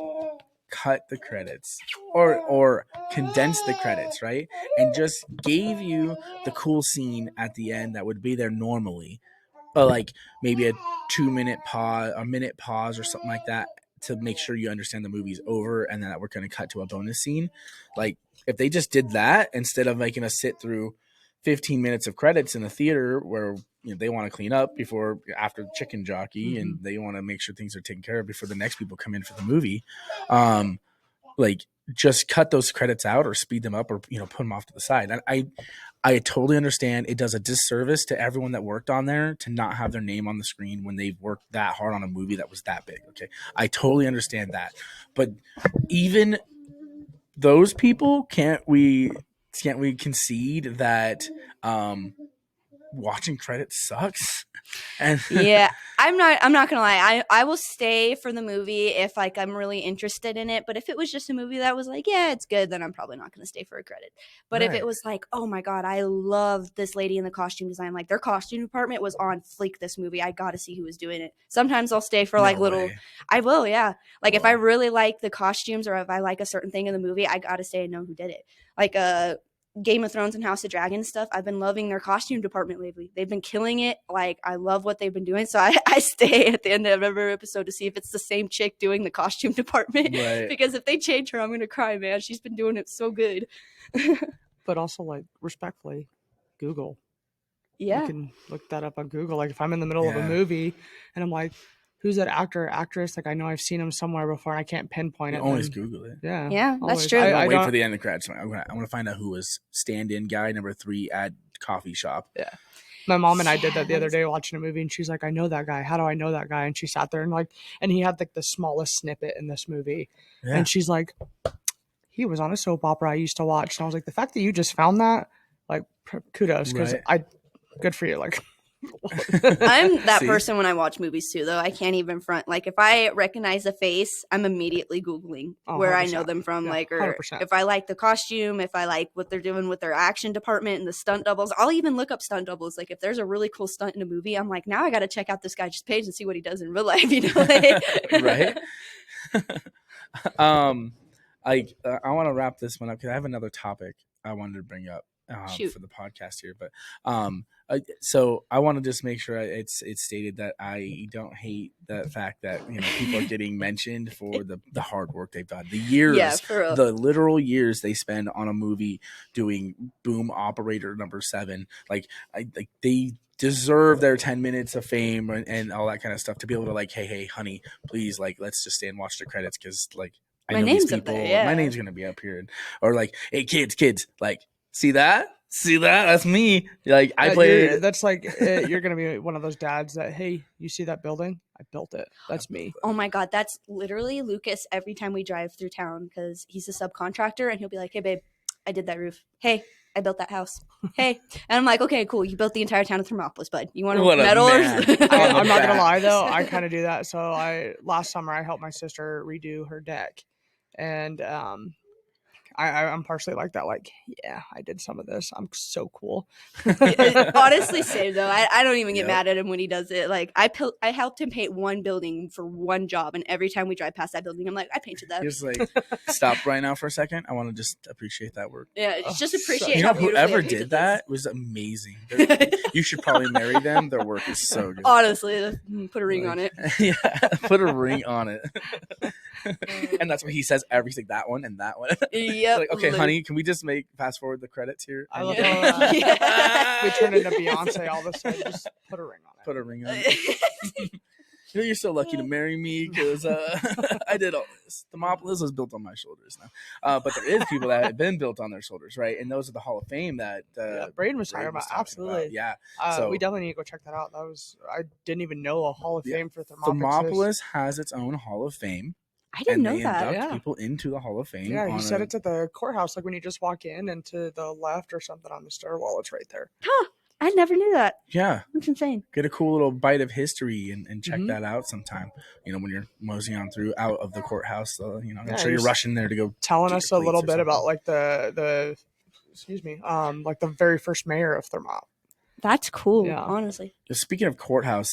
cut the credits or condense the credits, right, and just gave you the cool scene at the end that would be there normally, like maybe a 2-minute pause, a minute pause, or something like that, to make sure you understand the movie's over, and then that we're going to cut to a bonus scene. Like if they just did that instead of making us sit through 15 minutes of credits in a theater where they want to clean up after chicken jockey, and they want to make sure things are taken care of before the next people come in for the movie. Like just cut those credits out or speed them up or put them off to the side. I totally understand it does a disservice to everyone that worked on there to not have their name on the screen when they've worked that hard on a movie that was that big. Okay, I totally understand that, but even those people, can't we concede that watching credits sucks? And yeah, I'm not gonna lie, I will stay for the movie if like I'm really interested in it. But if it was just a movie that was like, yeah, it's good, then I'm probably not gonna stay for a credit. But if it was like, oh my god, I love this lady in the costume design, like their costume department was on fleek this movie, I gotta see who was doing it. Sometimes I'll stay for like I will, yeah. Like if I really like the costumes or if I like a certain thing in the movie, I gotta stay and know who did it. Like Game of Thrones and House of Dragons stuff, I've been loving their costume department lately. They've been killing it. Like, I love what they've been doing. So I stay at the end of every episode to see if it's the same chick doing the costume department. Right. Because if they change her, I'm going to cry, man. She's been doing it so good. But also, like, respectfully, Google. Yeah. You can look that up on Google. Like, if I'm in the middle of a movie and I'm like, who's that actor or actress? Like, I know I've seen him somewhere before and I can't pinpoint it. Always Google it. Yeah. Yeah, that's true. I wait for the end of the credits. I want to find out who was stand-in guy #3 at coffee shop. Yeah. My mom and I did that the other day watching a movie, and she's like, I know that guy. How do I know that guy? And she sat there and he had like the smallest snippet in this movie. Yeah. And she's like, he was on a soap opera I used to watch. And I was like, the fact that you just found that, like, kudos, because good for you. Like, I'm that See? person when I watch movies too, though. I can't even front. Like, if I recognize a face, I'm immediately Googling where I know them from. Yeah, like, or 100%. if I like the costume, if I like what they're doing with their action department and the stunt doubles, I'll even look up stunt doubles. Like, if there's a really cool stunt in a movie, I'm like, now I got to check out this guy's page and see what he does in real life. You know, like, Right? I want to wrap this one up because I have another topic I wanted to bring up for the podcast here. But so I want to just make sure it's stated that I don't hate the fact that people are getting mentioned for the hard work they've done, the years, the literal years they spend on a movie doing boom operator number 7. Like they deserve their 10 minutes of fame and all that kind of stuff to be able to like, hey, honey, please, like, let's just stay and watch the credits because like I know these people. My name's gonna be up here, or like, hey, kids, like, see that? That's me. Like, I play. That's like you're gonna be one of those dads that, hey, you see that building? I built it. That's me. Oh my God, that's literally Lucas every time we drive through town because he's a subcontractor and he'll be like, hey, babe, I did that roof. Hey, I built that house. Hey. And I'm like, okay, cool. You built the entire town of Thermopolis, bud. You want to medal? I'm not going to lie, though. I kind of do that. So last summer, I helped my sister redo her deck. And I'm partially like that. Like, yeah, I did some of this. I'm so cool. Honestly, same though. I don't even get mad at him when he does it. Like, I helped him paint one building for one job, and every time we drive past that building, I'm like, I painted that. He's like, stop right now for a second. I want to just appreciate that work. Yeah, just appreciate. Whoever did that was amazing. You should probably marry them. Their work is so good. Honestly, put a ring on it. Yeah, put a ring on it. And that's what he says everything. That one and that one. Yep. Like, okay, honey, can we just fast forward the credits here? I love how we turn into Beyonce all of a sudden. Just put a ring on it. Put a ring on it. You're so lucky to marry me because I did all this. Thermopolis was built on my shoulders now. But there is people that have been built on their shoulders, right? And those are the Hall of Fame that Braden was talking about. Absolutely. Yeah. So we definitely need to go check that out. I didn't even know a Hall of Fame for Thermopolis. Thermopolis has its own Hall of Fame. I didn't know that. They induct people into the Hall of Fame. Yeah, he said it's at the courthouse. Like when you just walk in and to the left or something on the stairwell, it's right there. Huh. I never knew that. Yeah. That's insane. Get a cool little bite of history and check that out sometime. When you're moseying on through out of the courthouse. I'm sure you're rushing there to go. Telling us a little bit about like the like the very first mayor of Thermop. That's cool, honestly. Speaking of courthouse,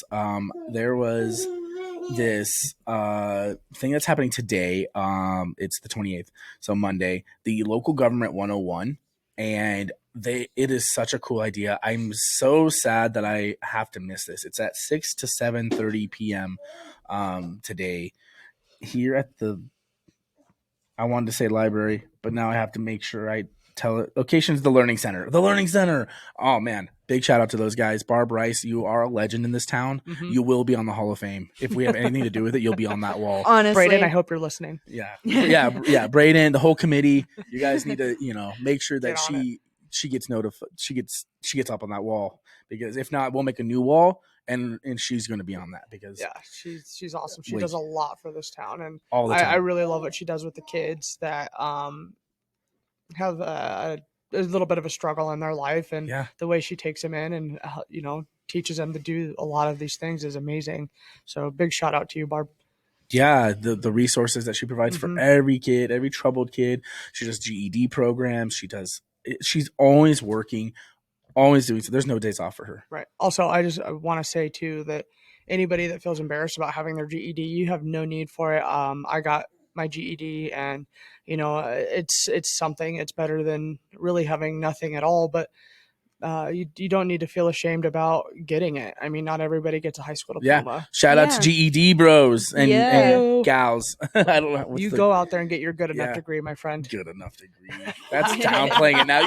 there was this thing that's happening today. It's the 28th, so Monday, the Local Government 101, and it is such a cool idea. I'm so sad that I have to miss this. It's at 6 to 7:30 p.m. Today here at I wanted to say library, but now I have to make sure I tell it. Location's the Learning Center. The Learning Center. Oh man, big shout out to those guys. Barb Rice, you are a legend in this town. Mm-hmm. You will be on the Hall of Fame. If we have anything to do with it, you'll be on that wall. Honestly, Braden, I hope you're listening. Yeah. Braden, the whole committee. You guys need to, make sure that she gets notified. She gets up on that wall, because if not, we'll make a new wall. And she's going to be on that because she's awesome. She does a lot for this town, and all the time. I really love what she does with the kids that have a little bit of a struggle in their life, and the way she takes them in and teaches them to do a lot of these things is amazing. So big shout out to you, Barb. Yeah, the resources that she provides for every kid, every troubled kid. She does GED programs. She's always working. Always doing so. There's no days off for her. Right. Also, I want to say too that anybody that feels embarrassed about having their GED, you have no need for it. I got my GED, and it's something. It's better than really having nothing at all. But you don't need to feel ashamed about getting it. I mean, not everybody gets a high school diploma. Yeah. Shout out to GED bros and gals. I don't know. You go out there and get your good enough degree, my friend. Good enough degree. That's downplaying it now.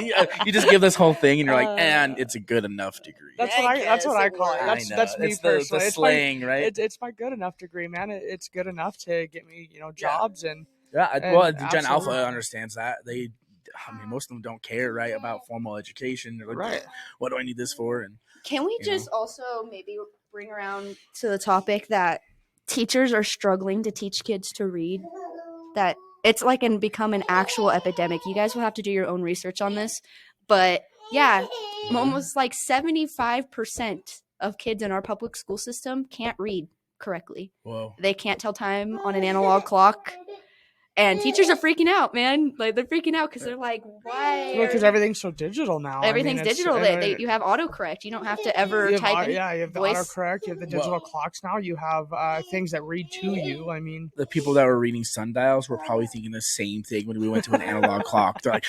You just give this whole thing and you're like, and it's a good enough degree. That's what I call it. That's me personally. The slang, right? It's my good enough degree, man. It's good enough to get me, jobs and. Well, Gen Alpha understands that. Most of them don't care, right, about formal education. They're like, what do I need this for? And can we just also maybe bring around to the topic that teachers are struggling to teach kids to read? That it's like become an actual epidemic. You guys will have to do your own research on this, but almost like 75% of kids in our public school system can't read correctly. Whoa. They can't tell time on an analog clock. And teachers are freaking out, man. Like, they're freaking out because they're like, why? Well, because everything's so digital now. Everything's digital. You have autocorrect. You don't have to ever type in. Yeah, you have the voice. autocorrect. You have the digital clocks now. You have things that read to you. I mean, the people that were reading sundials were probably thinking the same thing when we went to an analog clock. They're like,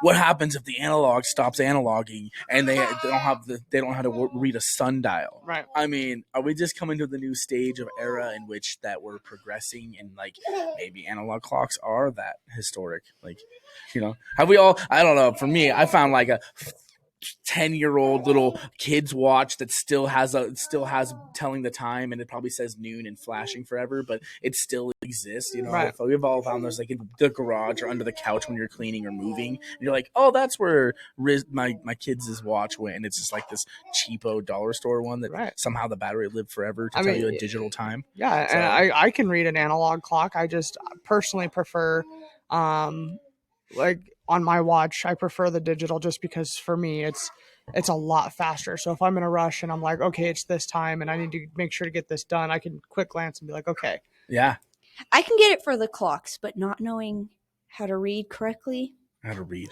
what happens if the analog stops analogging and they don't know how to read a sundial? Right. I mean, are we just coming to the new stage of era in which that we're progressing and like maybe analog clocks are that historic? Like, have we all? I don't know. For me, I found like a 10-year-old little kid's watch that still has telling the time, and it probably says noon and flashing forever, but it still exists. Right. We've all found those like in the garage or under the couch when you're cleaning or moving, and you're like, oh, that's where my kids' watch went, and it's just like this cheapo dollar store one that somehow the battery lived forever to tell you a digital time. Yeah, so, and I can read an analog clock. I just personally prefer like on my watch, I prefer the digital just because for me it's a lot faster. So if I'm in a rush and I'm like, okay, it's this time and I need to make sure to get this done, I can quick glance and be like, okay. Yeah. I can get it for the clocks, but not knowing how to read correctly. How to read.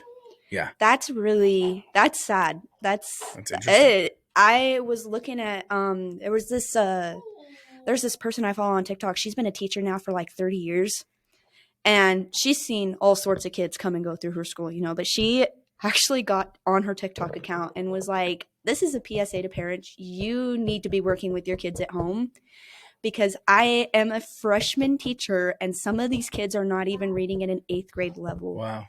Yeah. That's sad. That's interesting. I was looking at there's this person I follow on TikTok. She's been a teacher now for like 30 years. And she's seen all sorts of kids come and go through her school, but she actually got on her TikTok account and was like, this is a PSA to parents. You need to be working with your kids at home because I am a freshman teacher and some of these kids are not even reading at an 8th grade level. Wow.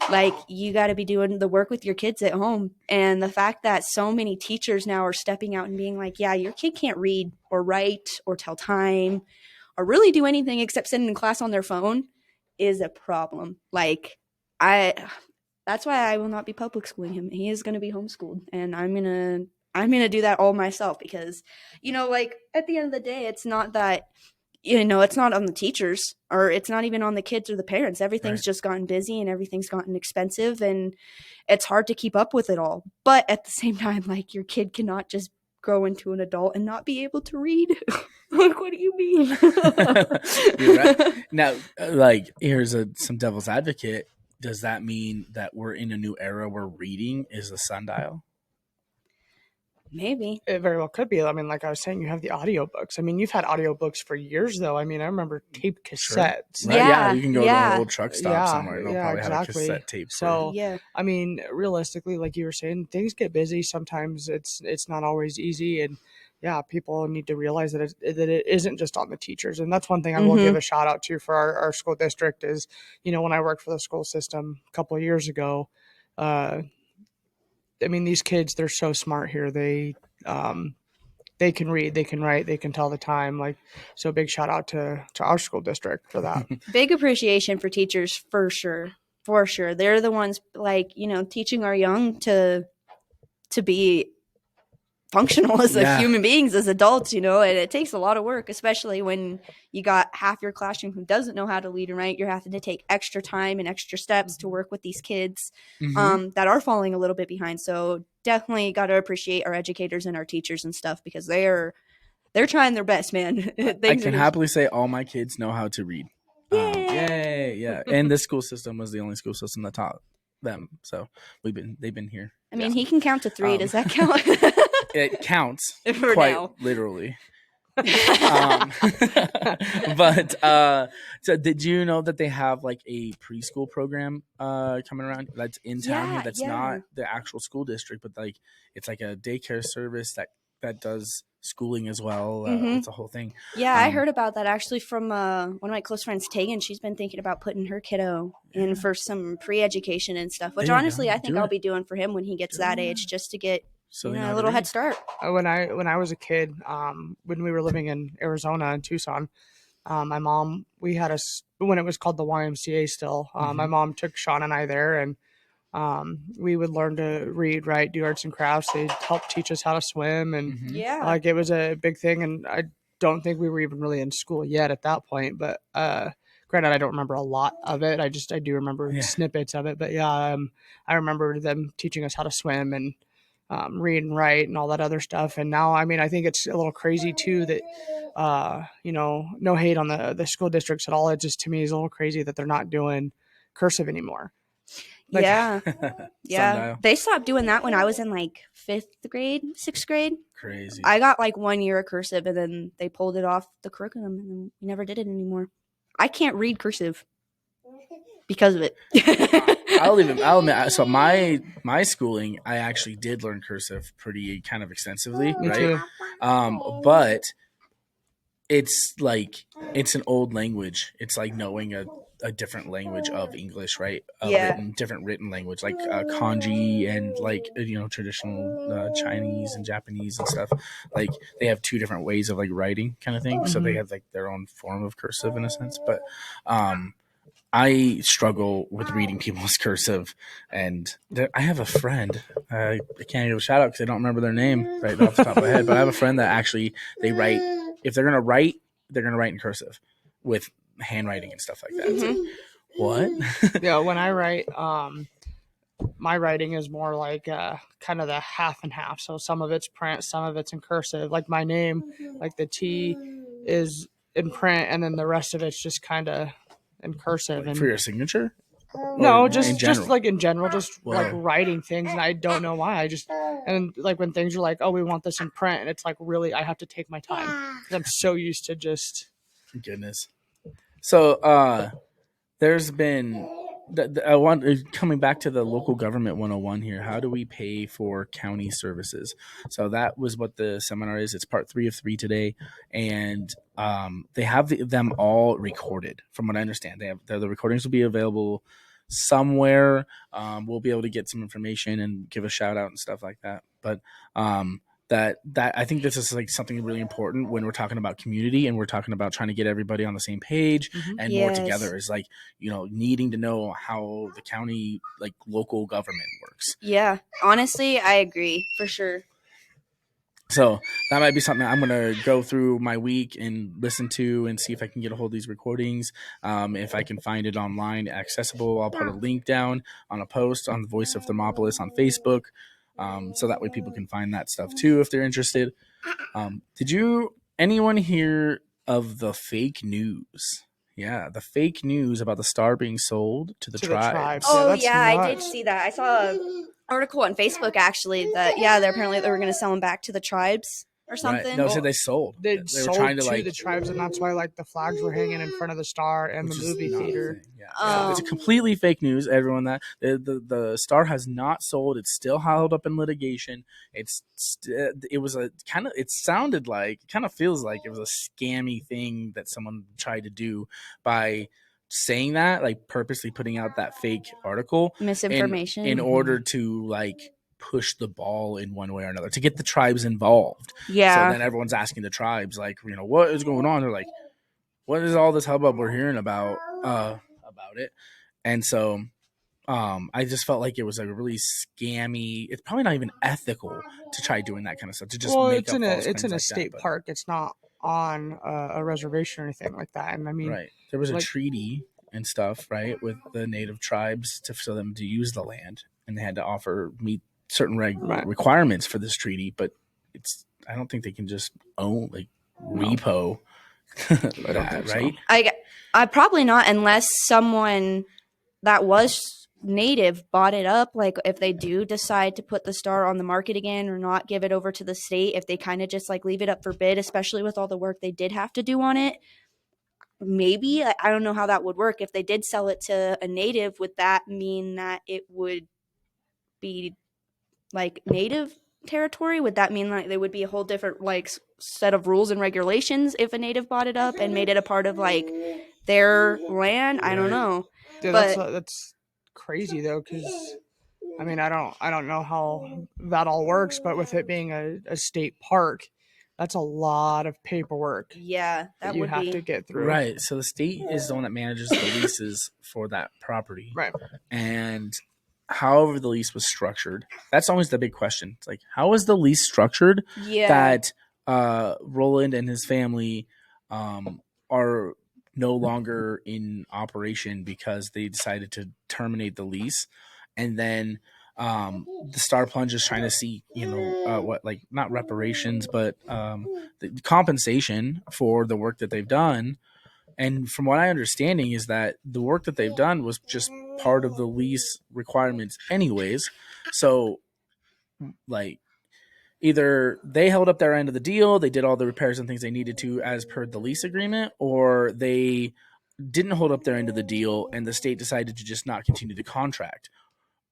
Like, you got to be doing the work with your kids at home. And the fact that so many teachers now are stepping out and being like, yeah, your kid can't read or write or tell time or really do anything except sit in class on their phone is a problem. Like, that's why I will not be public schooling him. He is going to be homeschooled, and I'm going to do that all myself because, like, at the end of the day, it's not that, it's not on the teachers or it's not even on the kids or the parents. Everything's just gotten busy and everything's gotten expensive and it's hard to keep up with it all. But at the same time, like, your kid cannot just grow into an adult and not be able to read. Like, what do you mean? You're right. Now, like, here's some devil's advocate. Does that mean that we're in a new era where reading is a sundial? Maybe. It very well could be. I mean, like I was saying, you have the audiobooks. I mean, you've had audiobooks for years, though. I mean, I remember tape cassettes. Sure. Right? Yeah, you can go to an old truck stop somewhere and they'll probably have a cassette tape. So, I mean, realistically, like you were saying, things get busy. Sometimes it's not always easy. And, people need to realize that it isn't just on the teachers. And that's one thing I will give a shout out to for our school district is, when I worked for the school system a couple of years ago, I mean, these kids, they're so smart here. They can read, they can write, they can tell the time. Like, so big shout out to our school district for that. Big appreciation for teachers for sure. For sure. They're the ones like, teaching our young to be functional as human beings, as adults, and it takes a lot of work, especially when you got half your classroom who doesn't know how to read and write. You're having to take extra time and extra steps to work with these kids that are falling a little bit behind. So definitely got to appreciate our educators and our teachers and stuff because they're trying their best, man. I can happily say all my kids know how to read. Yay! Yeah, and this school system was the only school system that taught them. So they've been here. I mean, he can count to 3. Does that count? It counts for quite now. Literally. But so did you know that they have like a preschool program coming around that's in town here that's not the actual school district, but like it's like a daycare service that does schooling as well. It's a whole thing. Yeah, I heard about that actually from one of my close friends, Tegan. She's been thinking about putting her kiddo in for some pre-education and stuff, which honestly I think I'll be doing for him when he gets that age, just to get a little head start. When I was a kid, when we were living in Arizona in Tucson, my mom, we had when it was called the YMCA still, my mom took Sean and I there, and we would learn to read, write, do arts and crafts. They'd help teach us how to swim, and like it was a big thing. And I don't think we were even really in school yet at that point, but granted, I don't remember a lot of it. I do remember snippets of it, but I remember them teaching us how to swim and read and write and all that other stuff. And now, I mean, I think it's a little crazy too that, no hate on the school districts at all. It just, to me, is a little crazy that they're not doing cursive anymore. Like, yeah. Sundial. They stopped doing that when I was in like 5th grade, 6th grade. Crazy. I got like 1 year of cursive and then they pulled it off the curriculum and we never did it anymore. I can't read cursive because of it. I'll admit. So my schooling, I actually did learn cursive pretty kind of extensively, Me right? too. But it's like it's an old language. It's like knowing a different language of English, right? Different written language, like kanji and like traditional Chinese and Japanese and stuff. Like they have two different ways of like writing, kind of thing. Mm-hmm. So they have like their own form of cursive in a sense, but I struggle with reading people's cursive, and I have a friend. I can't give a shout out because I don't remember their name right off the top of my head. But I have a friend that actually they write. If they're gonna write in cursive with handwriting and stuff like that. Mm-hmm. It's like, what? Yeah, when I write, my writing is more like kind of the half and half. So some of it's print, some of it's in cursive. Like my name, like the T is in print, and then the rest of it's just kind of in cursive. Like for your signature? No, just like in general, just like writing things, and I don't know why. And like when things are like, oh, we want this in print, and it's like really, I have to take my time because I'm so used to just. Goodness. So there's been coming back to the local government 101 here. How do we pay for county services? So that was what the seminar is. It's part 3 of 3 today, and they have them all recorded. From what I understand, the recordings will be available somewhere. We'll be able to get some information and give a shout out and stuff like that. But that I think this is like something really important when we're talking about community and we're talking about trying to get everybody on the same page and more together, is like, needing to know how the county, like local government works. Yeah, honestly, I agree for sure. So that might be something I'm going to go through my week and listen to and see if I can get a hold of these recordings. If I can find it online accessible, I'll put a link down on a post on the Voice of Thermopolis on Facebook. So that way people can find that stuff too if they're interested. Did anyone hear of the fake news? Yeah, the fake news about the star being sold to the tribes. Oh yeah, I did see that. I saw an article on Facebook actually that they're apparently they were going to sell them back to the tribes or something. Right. No, so they sold. They were trying to the tribes, and that's why like the flags were hanging in front of the star and the movie theater. Yeah. It's a completely fake news. Everyone, that the star has not sold. It's still held up in litigation. It feels like it was a scammy thing that someone tried to do by saying that, like purposely putting out that fake article, misinformation, in order to like push the ball in one way or another to get the tribes involved. Yeah. So then everyone's asking the tribes, like, what is going on? They're like, what is all this hubbub we're hearing about it? And so I just felt like it was a really scammy. It's probably not even ethical to try doing that kind of stuff. To just it's in a state park. It's not on a reservation or anything like that. And I mean, right, there was a treaty and stuff, right, with the native tribes for them to use the land, and they had to meet certain requirements for this treaty. But I don't think they can just repo that, right? I probably not, unless someone that was native bought it up. Like if they do decide to put the star on the market again or not give it over to the state, if they kind of just like leave it up for bid, especially with all the work they did have to do on it, maybe, I don't know how that would work. If they did sell it to a native, would that mean that it would be like native territory? Would that mean like there would be a whole different like set of rules and regulations if a native bought it up and made it a part of like their land? I don't know. Yeah, but that's crazy though, because I mean I don't know how that all works, but with it being a state park, that's a lot of paperwork. Yeah, that you have to get through. Right. So the state is the one that manages the leases for that property. Right. And however the lease was structured, that's always the big question. It's like, how is the lease structured that Roland and his family are no longer in operation because they decided to terminate the lease? And then The Star Plunge is trying to seek, what, like, not reparations, but the compensation for the work that they've done. And from what I understanding is that the work that they've done was just part of the lease requirements anyways. So, like, either they held up their end of the deal, they did all the repairs and things they needed to as per the lease agreement, or they didn't hold up their end of the deal and the state decided to just not continue the contract.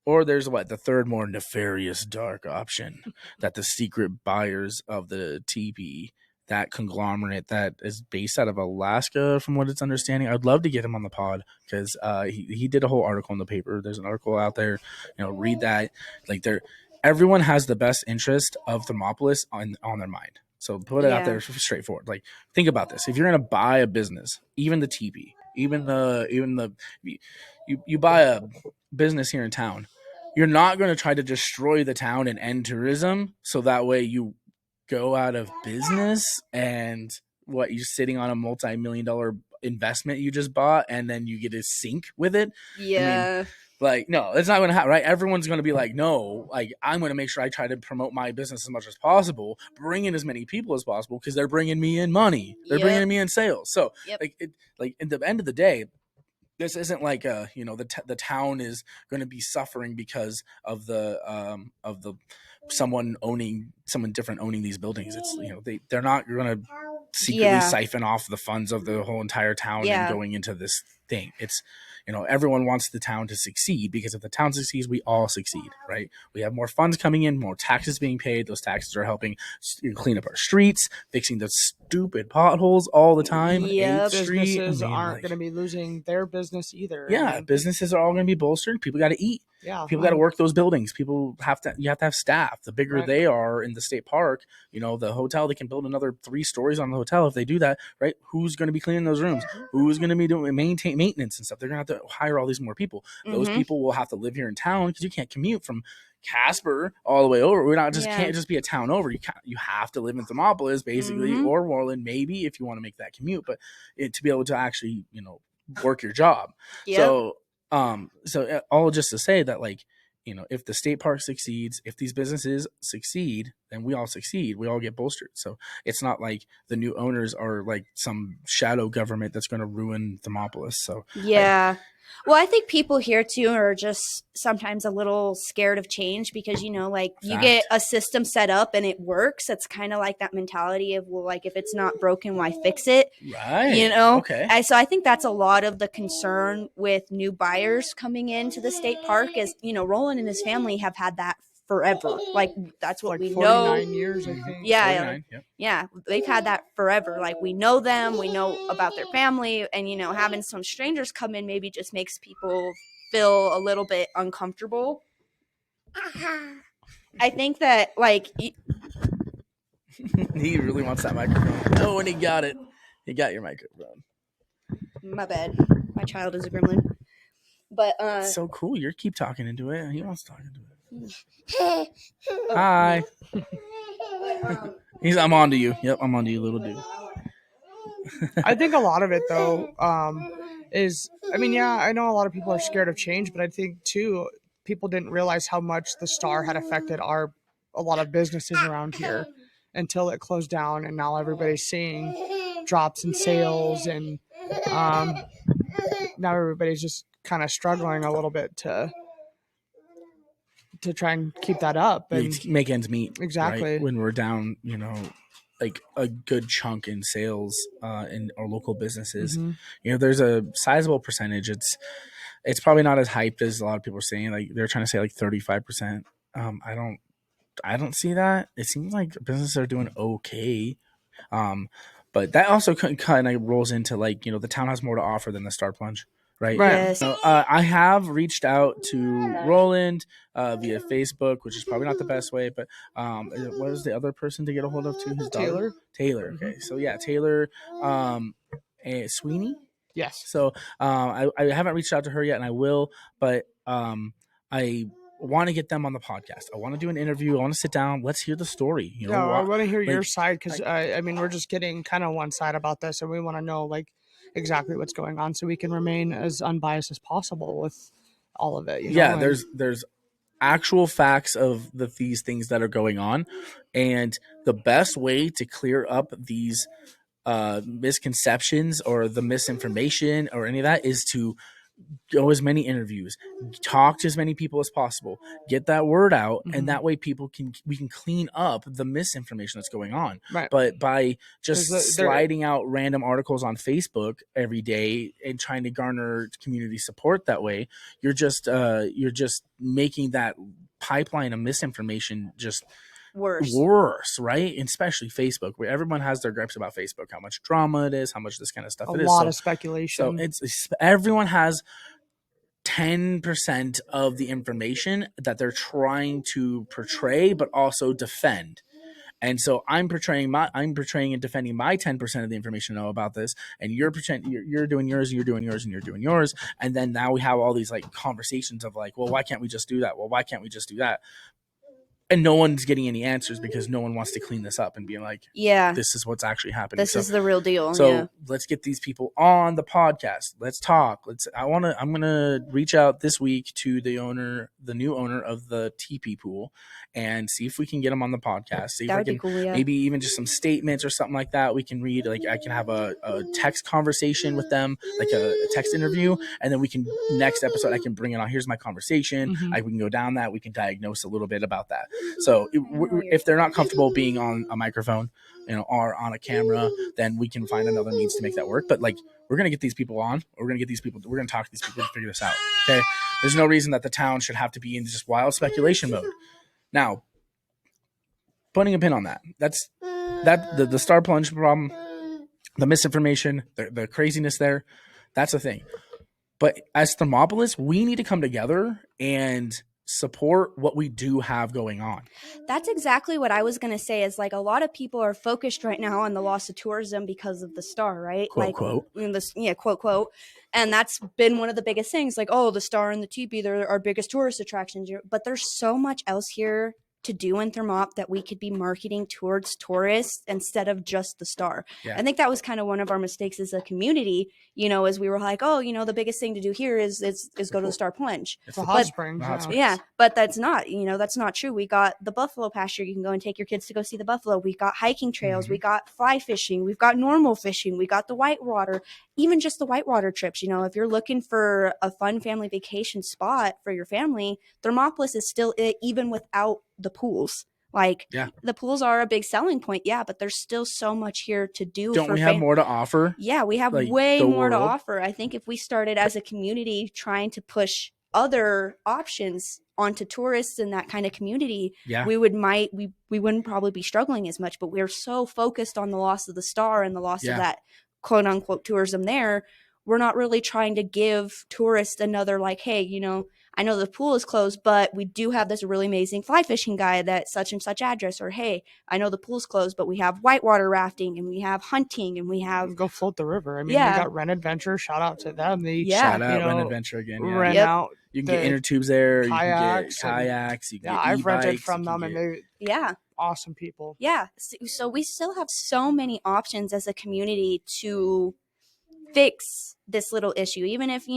Or there's the third more nefarious dark option, that the secret buyers of the teepee, that conglomerate that is based out of Alaska, from what it's understanding. I'd love to get him on the pod because he did a whole article in the paper. There's an article out there, read that. Like, everyone has the best interest of Thermopolis on their mind. So put it out there straightforward. Like, think about this: if you're gonna buy a business, even the teepee, even the you buy a business here in town, you're not going to try to destroy the town and end tourism so that way you go out of business and you're sitting on a multi-million-dollar investment you just bought and then you get to sink with it. Yeah. No, it's not going to happen, right? Everyone's going to be like, no, like, I'm going to make sure I try to promote my business as much as possible, bring in as many people as possible because they're bringing me in money. They're bringing me in sales. So like at the end of the day, this isn't like the town is going to be suffering because of someone different owning these buildings. It's they're not going to secretly siphon off the funds of the whole entire town and going into this thing. It's everyone wants the town to succeed because if the town succeeds, we all succeed, right? We have more funds coming in, more taxes being paid. Those taxes are helping clean up our streets, fixing the stupid potholes all the time. Yeah, businesses aren't going to be losing their business either. Yeah, businesses are all going to be bolstered. People got to eat. Yeah, people got to work those buildings. You have to have staff. The bigger they are in the state park, the hotel, they can build another 3 stories on the hotel if they do that, right? Who's going to be cleaning those rooms? Who's going to be doing maintenance and stuff? They're going to have to hire all these more people. Those people will have to live here in town because you can't commute from Casper all the way over. We're not can't just be a town over. You have to live in Thermopolis basically, or Worland maybe if you want to make that commute, but to be able to actually work your job. So all just to say that, like, if the state park succeeds, if these businesses succeed, then we all succeed. We all get bolstered. So it's not like the new owners are like some shadow government that's going to ruin Thermopolis. So well, I think people here too are just sometimes a little scared of change because, you get a system set up and it works. It's kind of like that mentality of, well, like, if it's not broken, why fix it? Right. Okay. So I think that's a lot of the concern with new buyers coming into the state park is, Roland and his family have had that forever. Like, that's what we 49 know. years, I think. Yeah. Yeah. They've had that forever. Like, we know them, we know about their family, and, having some strangers come in maybe just makes people feel a little bit uncomfortable. I think that, like, he really wants that microphone. Oh, and he got it. He got your microphone. My bad. My child is a gremlin. But so cool. You keep talking into it. He wants to talk into it. Hi. I'm on to you. Yep, I'm on to you, little dude. I think a lot of it though is, I know a lot of people are scared of change, but I think too people didn't realize how much the Star had affected a lot of businesses around here until it closed down, and now everybody's seeing drops in sales, and now everybody's just kind of struggling a little bit to try and keep that up and make ends meet. Exactly. Right? When we're down, like a good chunk in sales in our local businesses, there's a sizable percentage. It's probably not as hyped as a lot of people are saying. Like, they're trying to say like 35%. I don't see that. It seems like businesses are doing okay. But that also kind of rolls into, like, the town has more to offer than the Star Plunge. Right. Yes. I have reached out to Roland via Facebook, which is probably not the best way, but what was the other person to get a hold of too? His daughter? Taylor. Okay. So yeah, Taylor Sweeney. Yes. So I haven't reached out to her yet, and I will, but I want to get them on the podcast. I want to do an interview. I want to sit down. Let's hear the story. I want to hear your side because we're just getting kind of one side about this, and we want to know like exactly what's going on so we can remain as unbiased as possible with all of it. There's actual facts of these things that are going on. And the best way to clear up these misconceptions or the misinformation or any of that is to go as many interviews, talk to as many people as possible, get that word out, and that way we can clean up the misinformation that's going on. Right. But by just sliding out random articles on Facebook every day and trying to garner community support that way, you're just making that pipeline of misinformation just worse, right? And especially Facebook, where everyone has their gripes about Facebook, how much drama it is, how much this kind of stuff it is. A lot of speculation. So it's everyone has 10% of the information that they're trying to portray, but also defend. And so I'm portraying and defending my 10% of the information I know about this, and you're doing yours, and you're doing yours, and you're doing yours. And then now we have all these like conversations of like, well, why can't we just do that? Well, why can't we just do that? And no one's getting any answers because no one wants to clean this up and be like, yeah, this is what's actually happening. This is the real deal. So let's get these people on the podcast. Let's talk. I'm going to reach out this week to the new owner of the TP pool and see if we can get him on the podcast. See if I can maybe even just some statements or something like that we can read. Like I can have a text conversation with them, like a text interview. And then we can, next episode, I can bring it on. Here's my conversation. We can go down that. We can diagnose a little bit about that. So if they're not comfortable being on a microphone, or on a camera, then we can find another means to make that work. But like, we're going to get these people on. We're going to talk to these people to figure this out. Okay. There's no reason that the town should have to be in just wild speculation mode. Now, putting a pin on that, the star plunge problem, the misinformation, the craziness there, that's a thing. But as Thermopolis, we need to come together and support what we do have going on. That's exactly what I was going to say, is like a lot of people are focused right now on the loss of tourism because of the star, right? Quote, quote. Quote. And that's been one of the biggest things, like, oh, the star and the teepee, they're our biggest tourist attractions. But there's so much else here to do in Thermop that we could be marketing towards tourists instead of just the star. Yeah. I think that was kind of one of our mistakes as a community, as we were like, oh, the biggest thing to do here is go to the Star Plunge. It's the hot springs. Yeah, but that's not, that's not true. We got the buffalo pasture. You can go and take your kids to go see the buffalo. We got hiking trails. We got fly fishing. We've got normal fishing. We got the whitewater, even just the whitewater trips. If you're looking for a fun family vacation spot for your family, Thermopolis is still it, even without the pools. The pools are a big selling point, but there's still so much here to do. Don't we have more to offer? Yeah, we have way more to offer. I think if we started as a community trying to push other options onto tourists in that kind of community, we wouldn't probably be struggling as much. But we're so focused on the loss of the star and the loss of that quote unquote tourism there. We're not really trying to give tourists another hey, I know the pool is closed, but we do have this really amazing fly fishing guide at such and such address. Or, hey, I know the pool's closed, but we have whitewater rafting and we have hunting and we have... Go float the river. I mean, we got Rent Adventure. Shout out to them. Shout out Rent Adventure again. Yeah. Rent out. You can get inner tubes there. Kayaks. You can get kayaks. You can get I've rented from them and they're awesome people. Yeah. So we still have so many options as a community to fix this little issue, even if,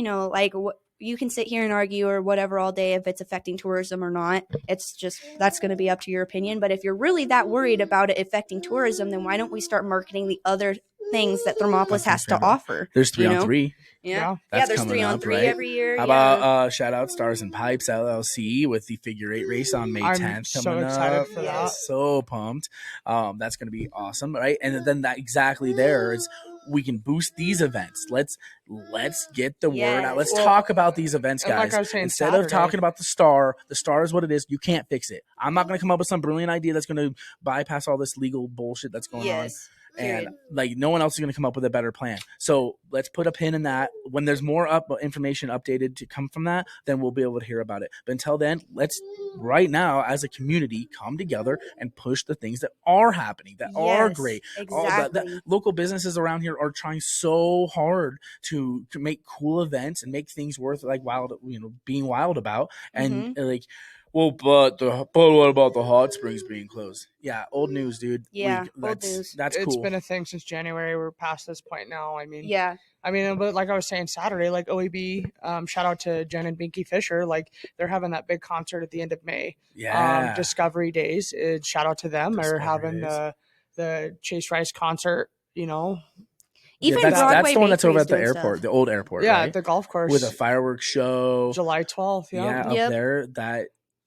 you can sit here and argue or whatever all day if it's affecting tourism or not. It's just, that's going to be up to your opinion. But if you're really that worried about it affecting tourism, then why don't we start marketing the other things that Thermopolis has to offer? There's 3-on-3. Yeah, there's 3-on-3 right? Every year. How about shout out Stars and Pipes LLC with the figure 8 race on May 10th I'm so excited for that. So pumped. That's going to be awesome, right? And then that exactly there is, we can boost these events. Let's get the word out. Let's talk about these events, guys. Like I was saying, instead of talking about the star is what it is. You can't fix it. I'm not going to come up with some brilliant idea that's going to bypass all this legal bullshit that's going on. And no one else is going to come up with a better plan. So let's put a pin in that. When there's more information updated to come from that, then we'll be able to hear about it. But until then, let's right now as a community come together and push the things that are happening, that are great. Exactly. The local businesses around here are trying so hard to make cool events and make things worth wild, being wild about. And Well, but what about the hot springs being closed? Yeah, old news, dude. Yeah, old news. That's It's cool. been a thing since January. We're past this point now. Yeah. But like I was saying Saturday, like OEB, shout out to Jen and Binky Fisher. Like they're having that big concert at the end of May. Yeah. Discovery Days. Shout out to them. They're having the Chase Rice concert, you know. Even that's the one that's over at the Bakery's airport, stuff. the old airport, Yeah, right? at the golf course. With a fireworks show. July 12th, Yeah, Yep. up there.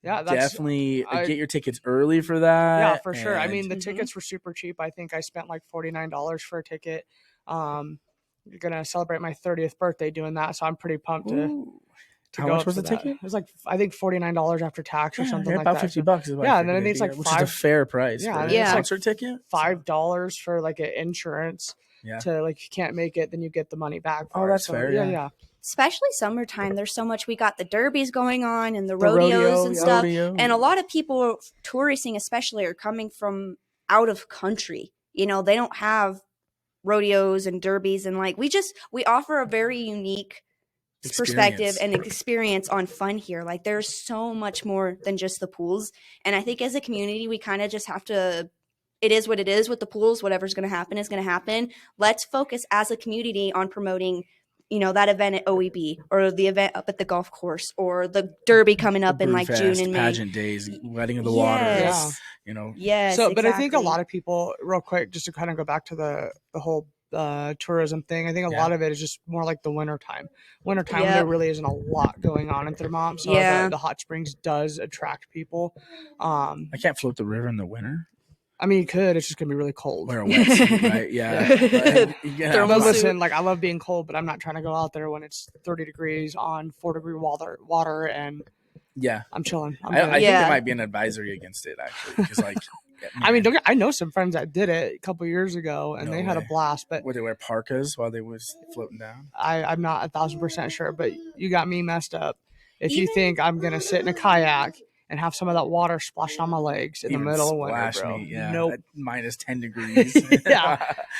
That's definitely get your tickets early for that. Yeah, for sure. I mean, the Mhm. tickets were super cheap. I think I spent like $49 for a ticket. You're gonna celebrate my 30th birthday doing that, so I'm pretty pumped to How go much up was for the that. ticket? It was like I think $49 after tax or something like about that. $50 is what yeah, I and then I figured think it's it'd like be, which is a fair price. Yeah, for yeah. a concert ticket. $5 for like an insurance. Yeah. To like, if you can't make it, then you get the money back. Oh, that's fair. Yeah. Especially summertime, there's so much. We got the derbies going on and the rodeos and stuff. And a lot of people touristing especially are coming from out of country. You know, they don't have rodeos and derbies, and like we offer a very unique perspective and experience on fun here. Like there's so much more than just the pools. And I think as a community, we kind of just have to, it is what it is with the pools. Whatever's going to happen is going to happen. Let's focus as a community on promoting, you know, that event at OEB or the event up at the golf course or the derby coming up in like June and May. Pageant days, wedding of the water, you know. Yes. So, but I think a lot of people, real quick, just to kind of go back to the whole tourism thing, I think a lot of it is just more like the wintertime. There really isn't a lot going on in Thermop, so the hot springs does attract people. I can't float the river in the winter. I mean, you could. It's just gonna be really cold. Wear a wetsuit, right? Yeah. But listen, like I love being cold, but I'm not trying to go out there when it's 30 degrees on 4-degree water, and I'm chilling. I think there might be an advisory against it actually, because like, I mean, I know some friends that did it a couple years ago, and they had a blast. But would they wear parkas while they was floating down? I'm not 1,000% sure, but you got me messed up. If you think I'm gonna sit in a kayak and have some of that water splashed on my legs in the middle of winter, bro. Nope. At minus 10 degrees.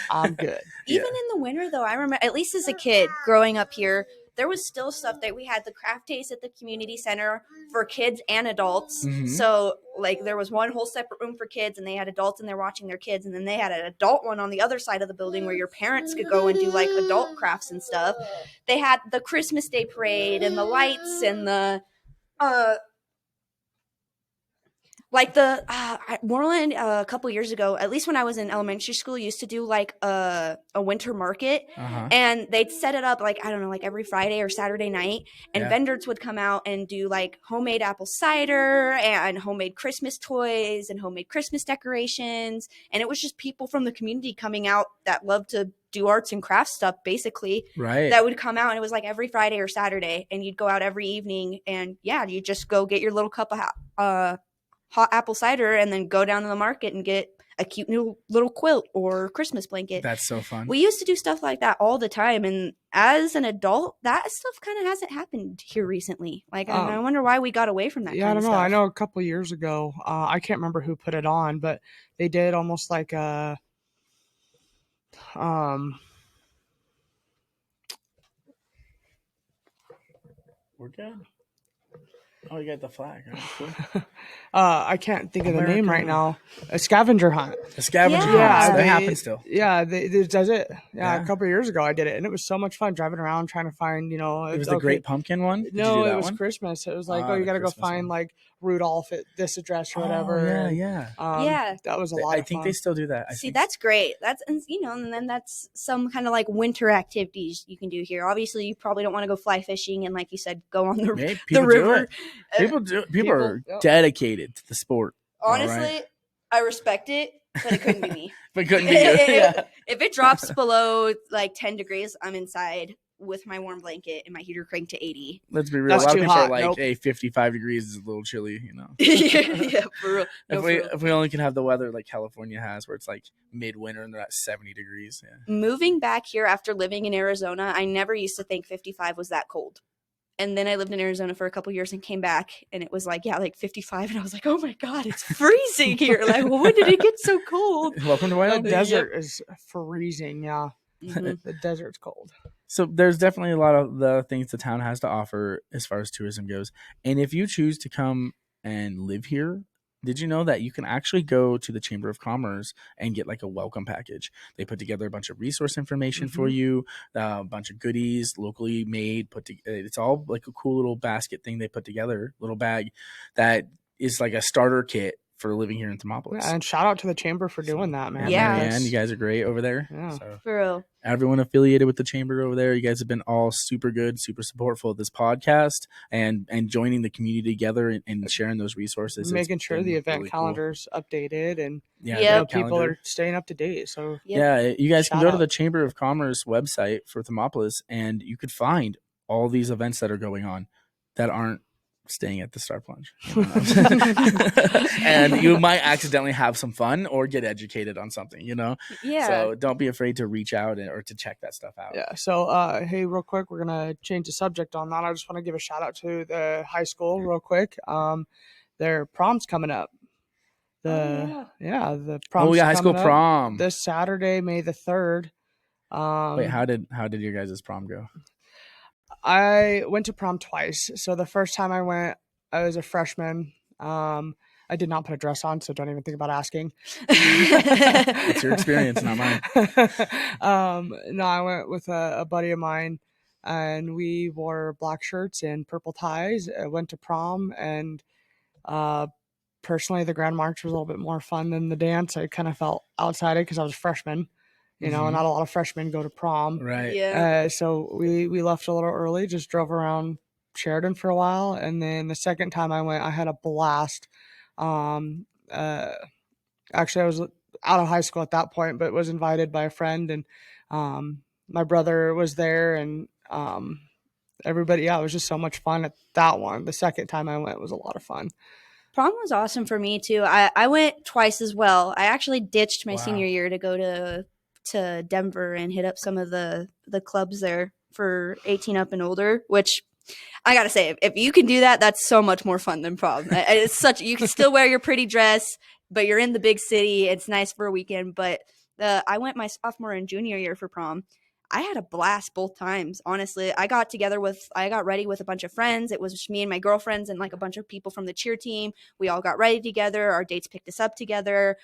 I'm good. Even in the winter, though, I remember, at least as a kid growing up here, there was still stuff that we had the craft days at the community center for kids and adults. Mm-hmm. So, like, there was one whole separate room for kids, and they had adults in there watching their kids, and then they had an adult one on the other side of the building where your parents could go and do, like, adult crafts and stuff. They had the Christmas Day parade and the lights and the like the Moreland a couple years ago, at least when I was in elementary school, used to do like a winter market, and they'd set it up like, I don't know, like every Friday or Saturday night, and vendors would come out and do like homemade apple cider and homemade Christmas toys and homemade Christmas decorations, and it was just people from the community coming out that love to do arts and crafts stuff, basically, that would come out, and it was like every Friday or Saturday, and you'd go out every evening, and you just go get your little cup of hot apple cider and then go down to the market and get a cute new little quilt or Christmas blanket. That's so fun. We used to do stuff like that all the time, and as an adult, that stuff kind of hasn't happened here recently. Like, I wonder why we got away from that. Yeah, I don't know. I know a couple years ago, I can't remember who put it on, but they did almost like a we're good. Oh, you got the flag. Right? Cool. I can't think of the name right now. A scavenger hunt. A scavenger hunt. Yeah, that happens still. Yeah, does it. Yeah, a couple of years ago I did it, and it was so much fun driving around trying to find, It was the Great Pumpkin one? No, it was Christmas. It was like, you got to go find like Rudolph at this address or whatever. Yeah. That was a lot of fun. I think they still do that. That's great. That's, and then that's some kind of like winter activities you can do here. Obviously, you probably don't want to go fly fishing and, like you said, go on the river. People do. People are dedicated to the sport. Honestly, I respect it, but it couldn't be me. But couldn't be you. If it drops below like 10 degrees, I'm inside with my warm blanket and my heater cranked to 80. Let's be real. A lot of people are like, hey, 55 degrees is a little chilly, Yeah, for real. If we only can have the weather like California has, where it's like midwinter and they're at 70 degrees. Yeah. Moving back here after living in Arizona, I never used to think 55 was that cold. And then I lived in Arizona for a couple years and came back, and it was like, like 55. And I was like, oh my God, it's freezing here. Like, well, when did it get so cold? Welcome to Wyoming. The desert is freezing. Yeah. Mm-hmm. The desert's cold. So there's definitely a lot of the things the town has to offer as far as tourism goes. And if you choose to come and live here, did you know that you can actually go to the Chamber of Commerce and get like a welcome package? They put together a bunch of resource information for you, a bunch of goodies locally made. It's all like a cool little basket thing they put together, little bag that is like a starter kit for living here in Thermopolis. Yeah, and shout out to the Chamber for doing that, man. Yeah. You guys are great over there. Yeah. So. For real. Everyone affiliated with the Chamber over there, you guys have been all super good, super supportful of this podcast and joining the community together and sharing those resources. Making sure the event really calendar's updated and people are staying up to date. So you guys can go to the Chamber of Commerce website for Thermopolis and you could find all these events that are going on that aren't staying at the Star Plunge. And you might accidentally have some fun or get educated on something, Yeah. So don't be afraid to reach out or to check that stuff out. Yeah. So hey, real quick, we're gonna change the subject on that. I just want to give a shout out to the high school real quick. Their prom's coming up. The prom's high school prom this Saturday, May the 3rd. Wait, how did your guys' prom go? I went to prom twice. So the first time I went, I was a freshman. I did not put a dress on, so don't even think about asking. It's your experience, not mine. No, I went with a buddy of mine, and we wore black shirts and purple ties. I went to prom, and personally, the Grand March was a little bit more fun than the dance. I kind of felt outside it because I was a freshman. Not a lot of freshmen go to prom. Right. Yeah. So we left a little early, just drove around Sheridan for a while. And then the second time I went, I had a blast. Actually, I was out of high school at that point, but was invited by a friend. And my brother was there. And everybody, it was just so much fun at that one. The second time I went was a lot of fun. Prom was awesome for me, too. I went twice as well. I actually ditched my senior year to go to Denver and hit up some of the clubs there for 18 up and older, which I gotta say, if you can do that, that's so much more fun than prom. You can still wear your pretty dress, but you're in the big city. It's nice for a weekend. But I went my sophomore and junior year for prom. I had a blast both times. Honestly, I got ready with a bunch of friends. It was just me and my girlfriends and like a bunch of people from the cheer team. We all got ready together. Our dates picked us up together.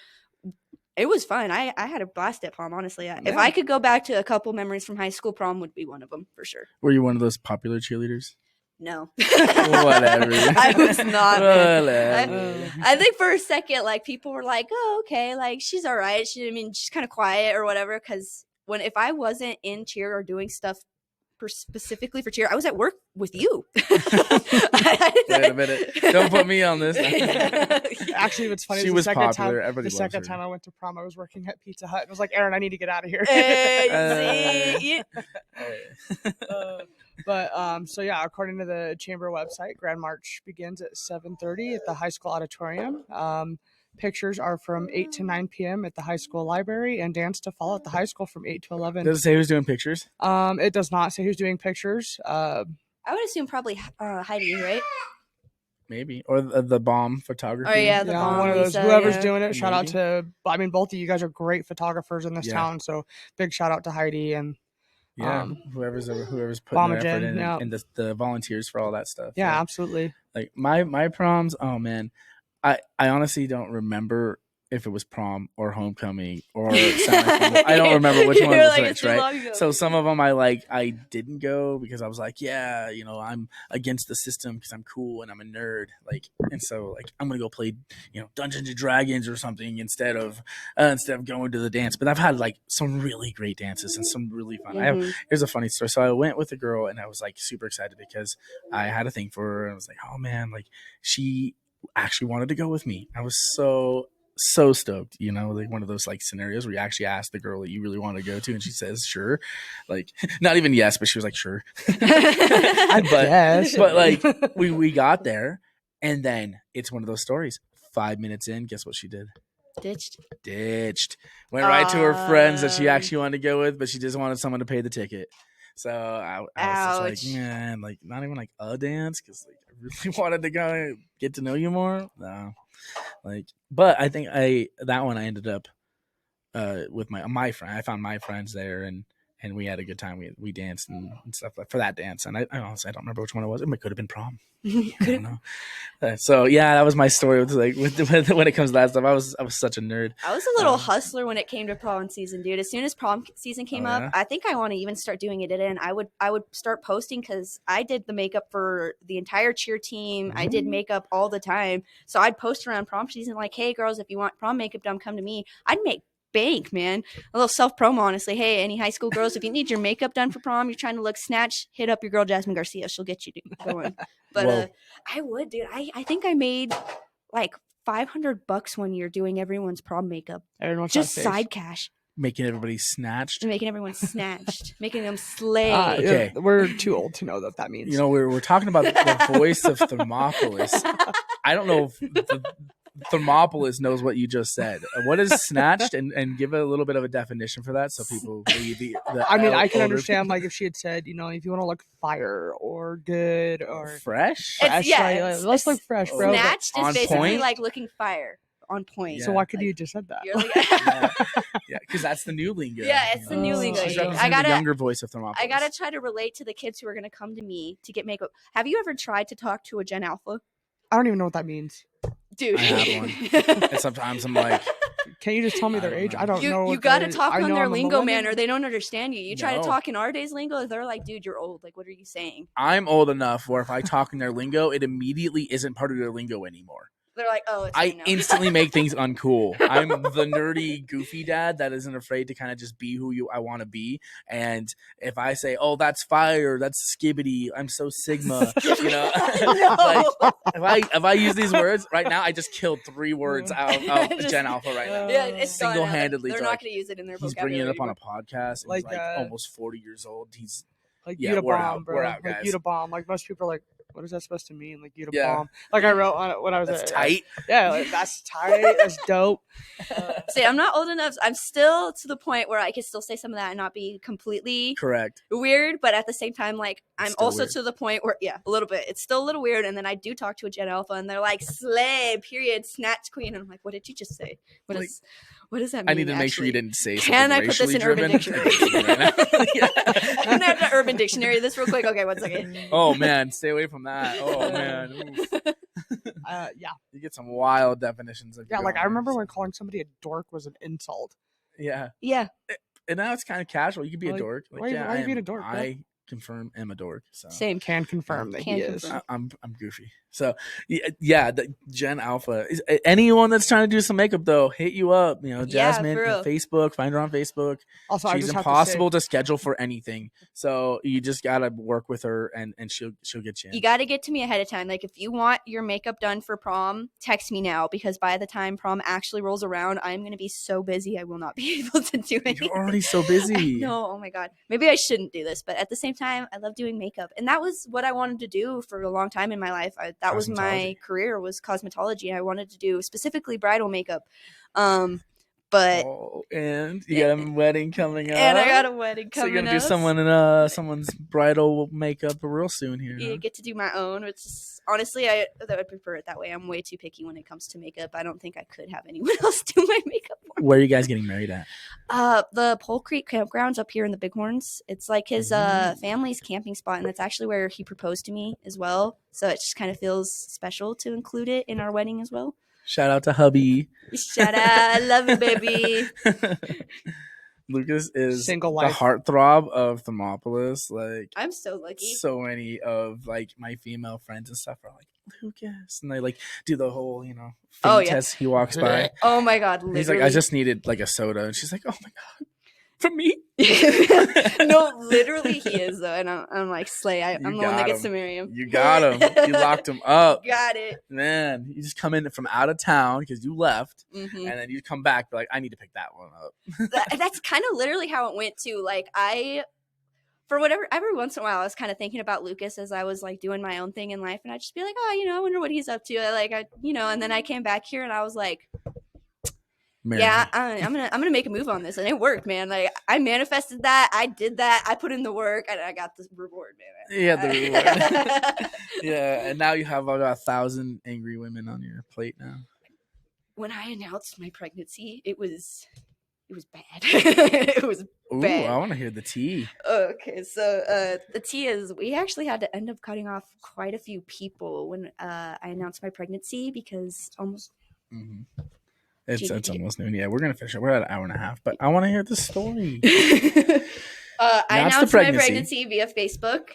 It was fun. I had a blast at prom, honestly. If I could go back to a couple memories from high school, prom would be one of them for sure. Were you one of those popular cheerleaders? No. Whatever. I was not. I think for a second, like, people were like, oh, okay, like, she's all right. She's kind of quiet or whatever, because if I wasn't in cheer or doing stuff specifically for cheer, I was at work with you. Wait a minute. Don't put me on this. Actually, what's funny she is was the second time I went to prom, I was working at Pizza Hut. And I was like, Aaron, I need to get out of here. So yeah, according to the Chamber website, Grand March begins at 7:30 at the high school auditorium. Pictures are from 8 to 9 p.m. at the high school library, and dance to follow at the high school from 8 to 11. Does it say who's doing pictures? It does not say who's doing pictures. I would assume probably Heidi, right? Maybe. Or the bomb photography. Oh, yeah, the bomb. One of those. Whoever's doing it, shout out to, both of you guys are great photographers in this town, so big shout out to Heidi and whoever's putting their effort in and the volunteers for all that stuff. Yeah, absolutely. Like my proms, oh man. I honestly don't remember if it was prom or homecoming or I don't remember which one was which, right? So some of them I didn't go because I was like, I'm against the system because I'm cool and I'm a nerd, and so I'm gonna go play Dungeons and Dragons or something instead of going to the dance. But I've had some really great dances and some really fun. Mm-hmm. Here's a funny story. So I went with a girl and I was super excited because I had a thing for her and I was like, oh man, she actually wanted to go with me. I was so stoked, one of those scenarios where you actually ask the girl that you really want to go to and she says sure, not even yes, but she was like sure. But we got there and then it's one of those stories. 5 minutes in, guess what she did? Ditched. Went right to her friends that she actually wanted to go with, but she just wanted someone to pay the ticket. So I was just man, not even a dance because I really wanted to go get to know you more. No, but I think that one I ended up with my friend. I found my friends there, and and we had a good time. We danced and stuff like for that dance. And I honestly, I don't remember which one it was. It could have been prom. I don't know. So yeah, that was my story with when it comes to that stuff. I was such a nerd. I was a little hustler when it came to prom season, dude. As soon as prom season came up, I think I want to even start doing it. And I would start posting because I did the makeup for the entire cheer team. I did makeup all the time, so I'd post around prom season like, "Hey girls, if you want prom makeup done, come to me." I'd make bank, man. A little self promo, honestly. Hey, any high school girls, if you need your makeup done for prom, you're trying to look snatch, hit up your girl Jasmine Garcia. She'll get you going. But I would, dude. I think I made like $500 one year doing everyone's prom makeup. Just side cash. Making everybody snatched. Making everyone snatched. Making them slay. Okay. We're too old to know what that means. You know, we're talking about the voice of Thermopolis. I don't know if Thermopolis knows what you just said. What is snatched? And give a little bit of a definition for that so people I mean, I can understand like if she had said, you know, if you want to look fire or good or fresh. Let's look fresh, bro. Snatched is basically like looking fire. On point. So why could you just said that? Yeah, because that's the new lingo. Yeah, it's the new lingo. I got the younger voice of Thermopolis. I gotta try to relate to the kids who are gonna come to me to get makeup. Have you ever tried to talk to a Gen Alpha? I don't even know what that means. Dude, I have one. And sometimes I'm like, can you just tell me their age? I don't know. You got to talk on their lingo, man, or they don't understand you. You try to talk in our days lingo, they're like, dude, you're old. Like, what are you saying? I'm old enough where if I talk in their lingo, it immediately isn't part of their lingo anymore. They're like, oh, it's I instantly make things uncool. I'm the nerdy, goofy dad that isn't afraid to kind of just be who I want to be. And if I say, oh, that's fire, that's skibbity, I'm so Sigma, you know, like if I use these words right now, I just killed 3 words out of Gen Alpha right now. Yeah, it's single-handedly. They're not going to use it in their vocabulary. He's bringing it up on a podcast. And he's like almost 40 years old. He's like, we're out, bro. We're out, guys. Like, bomb. Like most people are like, what is that supposed to mean? Like, bomb. Like I wrote on it when I was tight. Like, that's tight. That's dope. See, I'm not old enough. I'm still to the point where I can still say some of that and not be completely correct, weird. But at the same time, like I'm also weird. To the point where, a little bit. It's still a little weird. And then I do talk to a Gen Alpha, and they're like, "Slay, period, snatch queen." And I'm like, "What did you just say? What does that mean?" I need to make sure you didn't say something. Can I put this in Urban Dictionary? I'm gonna have to Urban Dictionary this real quick. Okay, 1 second. Oh man, stay away from that. Oh man. You get some wild definitions of like I remember when calling somebody a dork was an insult. Yeah. And now it's kind of casual. You could be a dork. Like, why are you being a dork? I confirm am a dork. So same. Can confirm that he is. I'm goofy. So the Gen Alpha is anyone that's trying to do some makeup though, hit you up. You know, Jasmine on Facebook, find her on Facebook. Also, she's impossible to schedule for anything. So you just gotta work with her and she'll get you in. You gotta get to me ahead of time. Like if you want your makeup done for prom, text me now because by the time prom actually rolls around, I'm gonna be so busy I will not be able to do anything. You're already so busy. No, oh my god. Maybe I shouldn't do this, but at the same time, I love doing makeup. And that was what I wanted to do for a long time in my life. That was my career, was cosmetology. I wanted to do specifically bridal makeup. But and you got a wedding coming up. And I got a wedding coming up. So you're gonna do someone's bridal makeup real soon here. You get to do my own, which is honestly I would prefer it that way. I'm way too picky when it comes to makeup. I don't think I could have anyone else do my makeup for me. Where are you guys getting married at? The Pole Creek campgrounds up here in the Bighorns. It's like his family's camping spot, and that's actually where he proposed to me as well. So it just kind of feels special to include it in our wedding as well. Shout out to hubby. Shout out. I love you, baby. Lucas is single the heartthrob of Thermopolis. Like, I'm so lucky. So many of like my female friends and stuff are like, Lucas, and they like do the whole, test. He walks by. Oh my god! Literally. He's like, I just needed like a soda, and she's like, oh my god. From me? No, literally he is though, and I'm like, slay. I'm the one that gets to marry him. You got him. You locked him up. Got it, man. You just come in from out of town because you left, and then you come back. Be like, I need to pick that one up. That's kind of literally how it went too. Like every once in a while, I was kind of thinking about Lucas as I was like doing my own thing in life, and I'd just be like, oh, I wonder what he's up to. And then I came back here, and I was like. I'm gonna make a move on this, and it worked, man. Like I manifested that, I did that, I put in the work, and I got the reward, man. Yeah, the reward. Yeah, and now you have about 1,000 angry women on your plate now. When I announced my pregnancy, it was It was bad. It was bad. I want to hear the tea. Okay, so the tea is we actually had to end up cutting off quite a few people when I announced my pregnancy because almost. Mm-hmm. It's almost noon. Yeah, we're gonna finish it. We're at an hour and a half, but I want to hear the story. I announced my pregnancy via Facebook,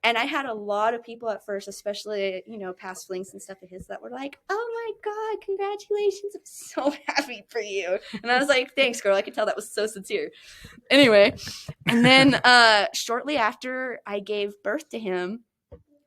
and I had a lot of people at first, especially past flings and stuff of his, that were like, "Oh my god, congratulations! I'm so happy for you." And I was like, "Thanks, girl." I could tell that was so sincere. Anyway, and then shortly after I gave birth to him,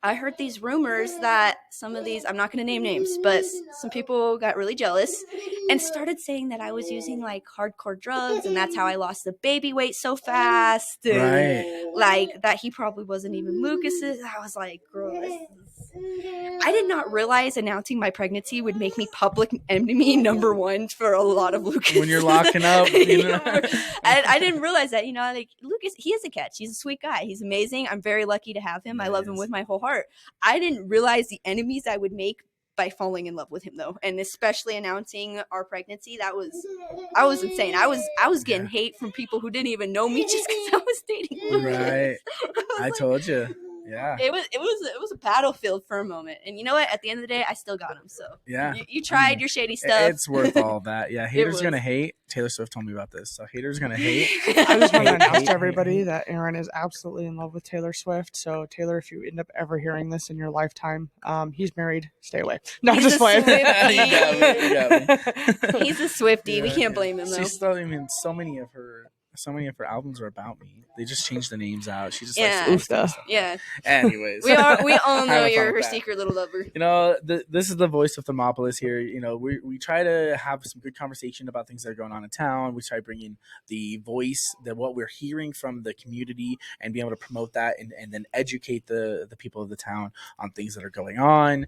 I heard these rumors that some of these, I'm not going to name names, but some people got really jealous and started saying that I was using like hardcore drugs and that's how I lost the baby weight so fast. And right. Like that he probably wasn't even Lucas's. I was like, girl, I did not realize announcing my pregnancy would make me public enemy number one for a lot of Lucas. When you're locking up. I didn't realize that, like Lucas, he is a catch. He's a sweet guy. He's amazing. I'm very lucky to have him. I love him with my whole heart. I didn't realize the enemies I would make by falling in love with him though, and especially announcing our pregnancy. I was insane. I was getting hate from people who didn't even know me just because I was dating Lucas. Right. I told you. Yeah. It was a battlefield for a moment, and you know what? At the end of the day, I still got him. So yeah, you tried your shady stuff. It's worth all that. Yeah, haters gonna hate. Taylor Swift told me about this, so haters gonna hate. I just want to announce to everybody that Aaron is absolutely in love with Taylor Swift. So Taylor, if you end up ever hearing this in your lifetime, he's married. Stay away. No, he's just playing. He's a Swiftie. Yeah, we can't blame him though. She's still. I mean, so many of her albums are about me. They just changed the names out. She just likes stuff. Yeah. Anyways, we all know you're her secret little lover. This is the voice of Thermopolis here. We try to have some good conversation about things that are going on in town. We try bringing the voice, what we're hearing from the community, and be able to promote that and then educate the people of the town on things that are going on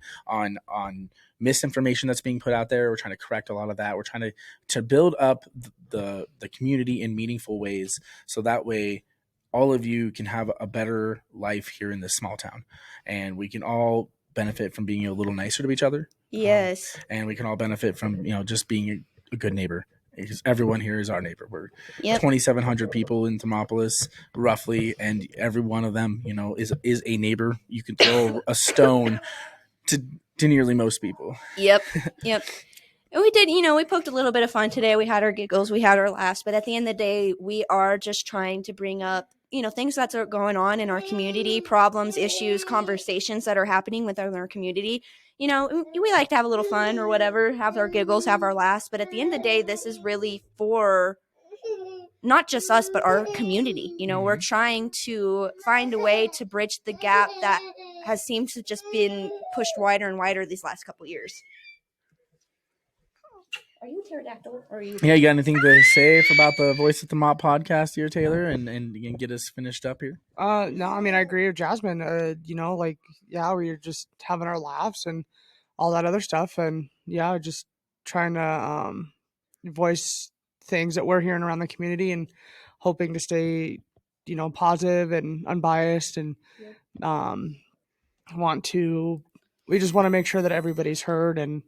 misinformation that's being put out there. We're trying to correct a lot of that. We're trying to build up the community in meaningful ways, so that way all of you can have a better life here in this small town, and we can all benefit from being a little nicer to each other. Yes. And we can all benefit from just being a good neighbor, because everyone here is our neighbor. We're 2,700 people in Thermopolis roughly, and every one of them is a neighbor. You can throw a stone to nearly most people. Yep. And we did, we poked a little bit of fun today. We had our giggles, we had our laughs, but at the end of the day, we are just trying to bring up, things that are going on in our community, problems, issues, conversations that are happening within our community. We like to have a little fun or whatever, have our giggles, have our laughs, but at the end of the day, this is really for not just us, but our community. We're trying to find a way to bridge the gap that has seemed to just been pushed wider and wider these last couple of years. Are you a pterodactyl? Or are you? Yeah, you got anything to say about the Voice of the Mop podcast here, Taylor, and you can get us finished up here? No, I mean, I agree with Jasmine. We're just having our laughs and all that other stuff, and just trying to voice things that we're hearing around the community and hoping to stay, positive and unbiased, and we just want to make sure that everybody's heard and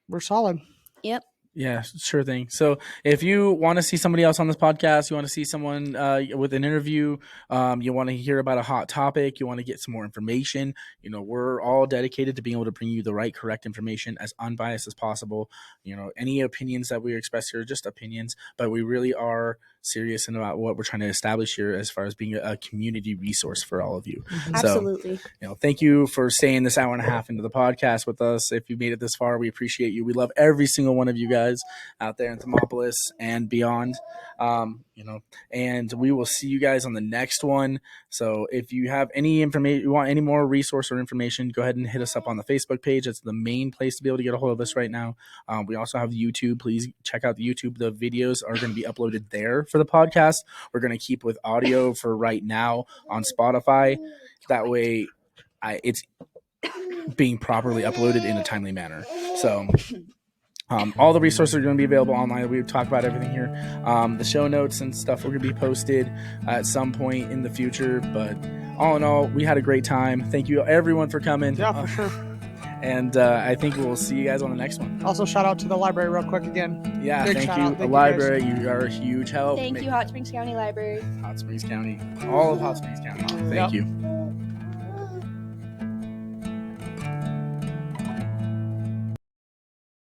we're solid. Yep. Yeah, sure thing. So if you want to see somebody else on this podcast, you want to see someone with an interview, you want to hear about a hot topic, you want to get some more information, we're all dedicated to being able to bring you the right, correct information as unbiased as possible. Any opinions that we express here are just opinions, but we really are serious about what we're trying to establish here as far as being a community resource for all of you. Mm-hmm. Absolutely. So, thank you for staying this hour and a half into the podcast with us. If you made it this far, we appreciate you. We love every single one of you guys out there in Thermopolis and beyond. And we will see you guys on the next one. So if you have any information, you want any more resource or information, go ahead and hit us up on the Facebook page. It's the main place to be able to get a hold of us right now. We also have YouTube. Please check out the YouTube. The videos are going to be uploaded there for the podcast. We're going to keep with audio for right now on Spotify. That way it's being properly uploaded in a timely manner. So all the resources are going to be available online. We've talked about everything here. The show notes and stuff are going to be posted at some point in the future. But all in all, we had a great time. Thank you, everyone, for coming. Yeah, for sure. And I think we'll see you guys on the next one. Also, shout out to the library real quick again. Yeah, Big thank shout you. out. The Thank library, you are a huge help. Thank you, Hot Springs County Library. Hot Springs County. All of Hot Springs County. Thank you.